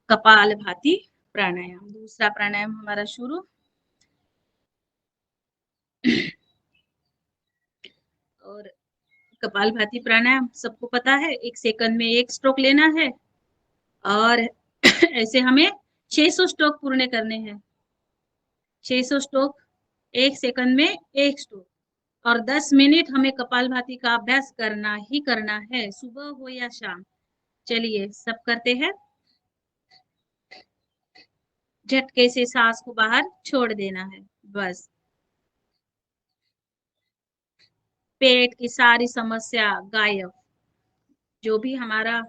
कपालभाति प्राणायाम। दूसरा प्राणायाम हमारा शुरू। और कपालभाति प्राणायाम सबको पता है, 1 सेकंड में 1 स्ट्रोक लेना है और ऐसे हमें 600 स्ट्रोक पूर्ण करने हैं। 600 स्ट्रोक, 1 सेकंड में 1 स्ट्रोक, और 10 मिनट हमें कपालभाति का अभ्यास करना ही करना है, सुबह हो या शाम। चलिए सब करते हैं। झटके से सांस को बाहर छोड़ देना है, बस। पेट की सारी समस्या गायब, जो भी हमारा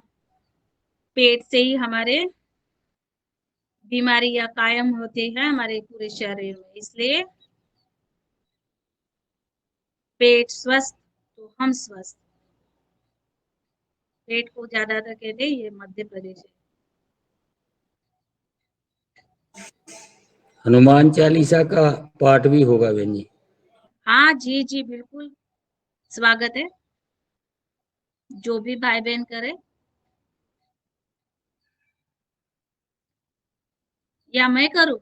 पेट से ही हमारे बीमारियां कायम होती है हमारे पूरे शरीर में, इसलिए पेट स्वस्थ तो हम स्वस्थ। पेट को ज्यादातर कहते हैं ये मध्य प्रदेश है। हनुमान चालीसा का पाठ भी होगा बहन जी। हाँ जी जी बिल्कुल, स्वागत है, जो भी भाई बहन करे। या मैं करूं?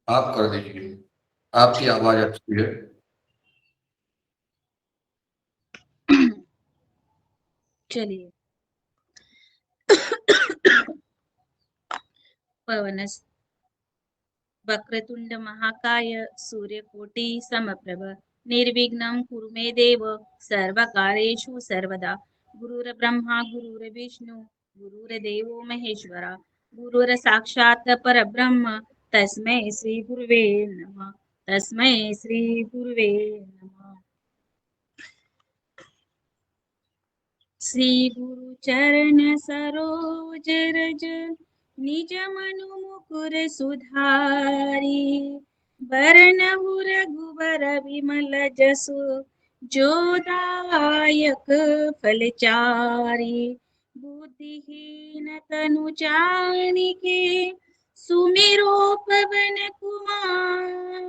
आप कर दीजिए, आपकी आवाज अच्छी है। चलिए। पवनस वक्रतुंड महाकाय सूर्यकोटि समप्रभ निर्विघ्नं कुरु मे देव सर्वकार्येषु सर्वदा। गुरुर्ब्रह्मा गुरुर्विष्णु गुरुर्देवो महेश्वरा गुरुर्साक्षात् परब्रह्म तस्मै श्री गुरुवे नमः। तस्मै श्री गुरुवे नमः। श्री गुरु चरण सरोज रज निज मनु मुकुर सुधारी बरनहु रघुबर विमल जसु जो दायक फलचारी। बुद्धिहीन तनु जानिके सुमिरो पवन कुमार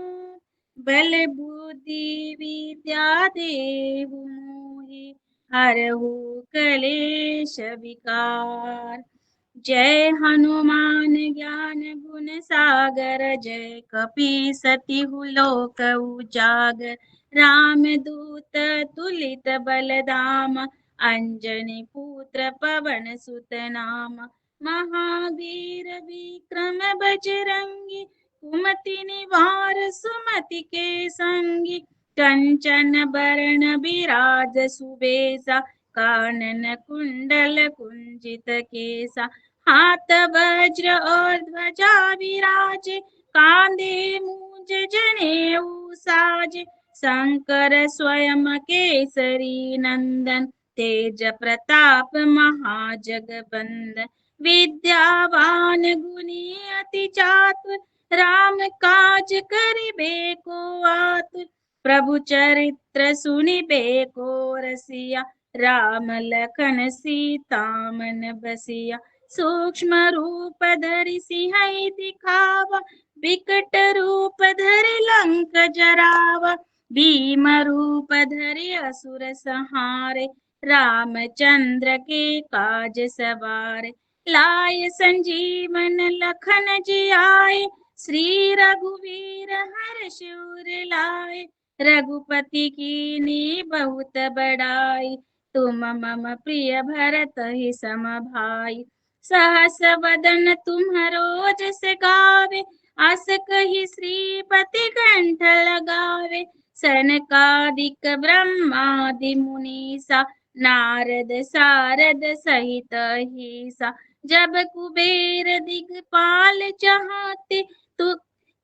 बल बुद्धि विद्या देहु मोहि हरहु कलेश विकार। जय हनुमान ज्ञान गुण सागर जय कपीसतिहु लोक उजागर। राम दूत तुलित बलधाम अंजनी पुत्र पवन सुत नाम। महावीर विक्रम बजरंगी कुमति निवार सुमति के संगी। कंचन बरण विराज सुबेसा कानन कुंडल कुंजित केसा। हाथ वज्र और ध्वजा विराजे कांधे मूंज जनेऊ साजे। शंकर स्वयं केसरी नंदन तेज प्रताप महाजगबंदन। विद्यावान गुणी अति चातुर राम काज करिबे को आतुर। प्रभु चरित्र सुनिबे को रसिया राम लखन सीता मन बसिया। सूक्ष्म रूप धरि सिंह दिखावा विकट रूप धरि लंक जरावा। भीम रूप धरि असुर संहारे रामचंद्र के काज सवारे। लाय संजीवन लखन जियाए श्री रघुवीर हर्ष उर लाए। रघुपति कीन्ही बहुत बड़ाई तुम मम प्रिय भरत ही सम भाई। सहस वदन तुम्हरो जस गावे आस कहि श्रीपति कंठ लगावे। सनकादिक ब्रह्मादि मुनीसा नारद सारद सहित हीसा। जब कुबेर दिगपाल चाहते तु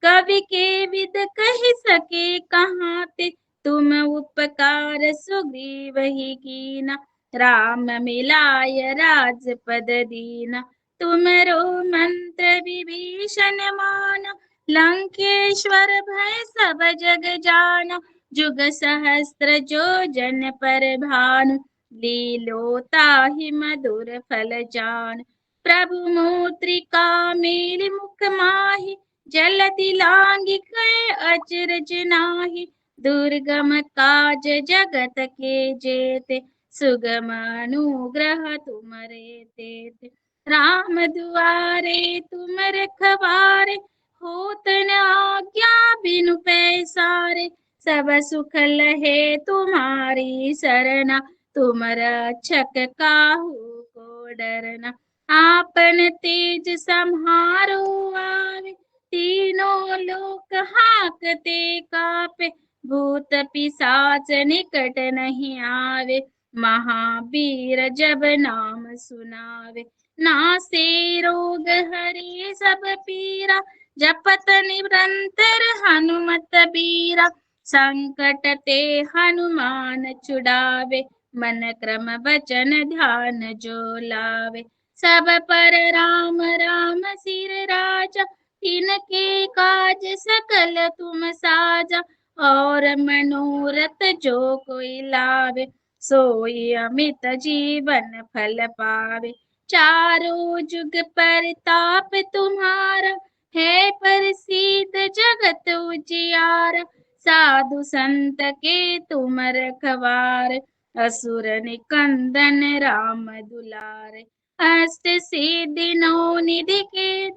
कवि के विद कहि सके कहाते। तुम उपकार सुग्रीव ही कीना राम मिलाय राजपद दीना। तुमरो मंत्र विभीषण माना लंकेश्वर भय सब जग जाना। जुग सहस्त्र जो जन पर भानु लीलो ताहि मधुर फल जान। प्रभु मुद्रिका मेलि मुख माहि जलधि लांघि गए अचरज नाही। दुर्गम काज जगत के जेते सुगम अनुग्रह तुमरे तेते। राम दुआरे तुम रखवारे होत न आज्ञा बिनु पैसारे। सब सुख लहे तुम्हारी सरना तुम रक्षक काहू को डरना। आपन तेज सम्हारो आवे तीनों लोक हाकते कापे। भूत पिशाच निकट नहीं आवे महावीर जब नाम सुनावे। नासे रोग हरे सब पीरा जपत निरंतर हनुमत बीरा। संकट ते हनुमान छुड़ावे मन क्रम वचन ध्यान जो लावे। सब पर राम राम सिर राजा तिनके काज सकल तुम साजा। और मनोरथ जो कोई लावे सोई अमित जीवन फल पावे। चारों जुग परताप तुम्हारा है प्रसिद्ध जगत उजियारा। साधु संत के तुम रखवार असुर निकंदन राम दुलारे। अष्ट सिद्धि नौ निधि के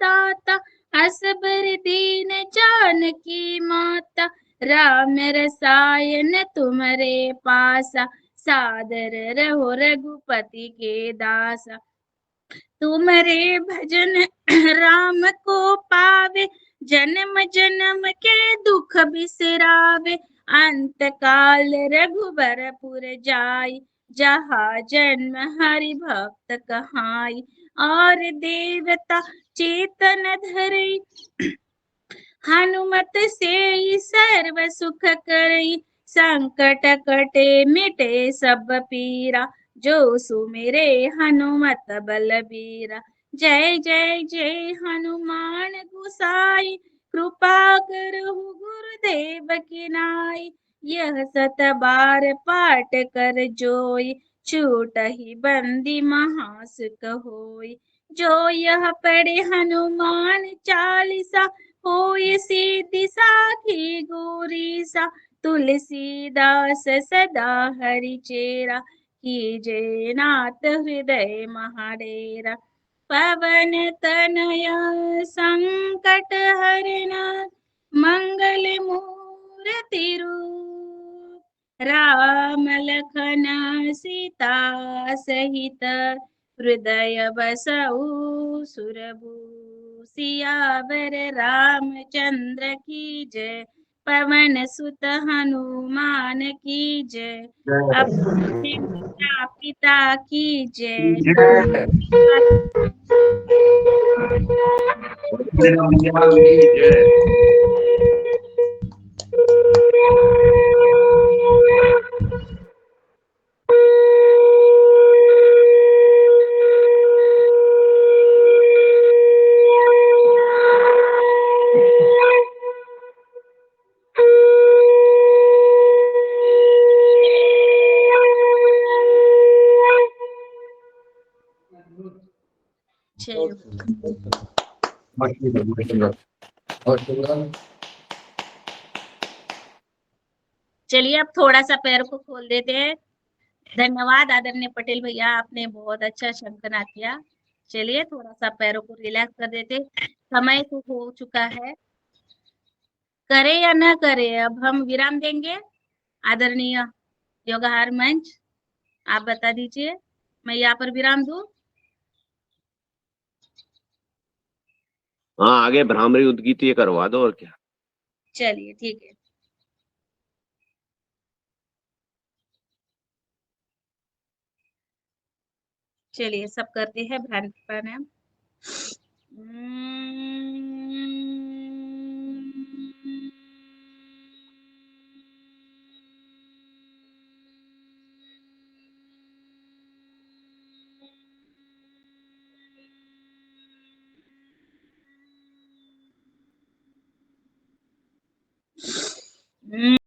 राम रसायन तुम्हारे पासा, सादर रहो रघुपति के दासा। तुम्हारे भजन राम को पावे, जन्म जन्म के दुख बिसरावे। अंत काल रघुबरपुर जाई, जहाँ जन्म हरि भक्त कहाई। और देवता चेतन धरई, हनुमत से सर्व सुख करई। संकट कटे मिटे सब पीरा, जो सुमिरे हनुमत बलबीरा। जय जय जय हनुमान गोसाई, कृपा करहु गुरुदेव की नाई। यह सत बार पाठ कर जोई, छूटहि बंदी महासुख होई। जो यह पढ़े हनुमान चालीसा, होय सिद्धि साखी गौरीसा। तुलसीदास सदा हरि चेरा, कीजे नाथ हृदय महाडेरा। पवन तनया संकट हरना, मंगल मूर्ति रूप। राम लखन सीता सहित, हृदय बसऊ सुरभूप। सियावर रामचंद्र की जय, पवन सुत हनुमान की जय। अपने माता पिता की जय। चलिए अब थोड़ा सा पैर को खोल देते हैं। धन्यवाद आदरणीय पटेल भैया, आपने बहुत अच्छा शंखनाद किया। चलिए थोड़ा सा पैरों को रिलैक्स कर देते। समय तो हो चुका है, करे या न करे अब हम विराम देंगे। आदरणीय योगाहार मंच, आप बता दीजिए, मैं यहाँ पर विराम दूं? हाँ, आगे भ्रामरी उद्गीत करवा दो और क्या। चलिए ठीक है। चलिए सब करते हैं प्राणायाम।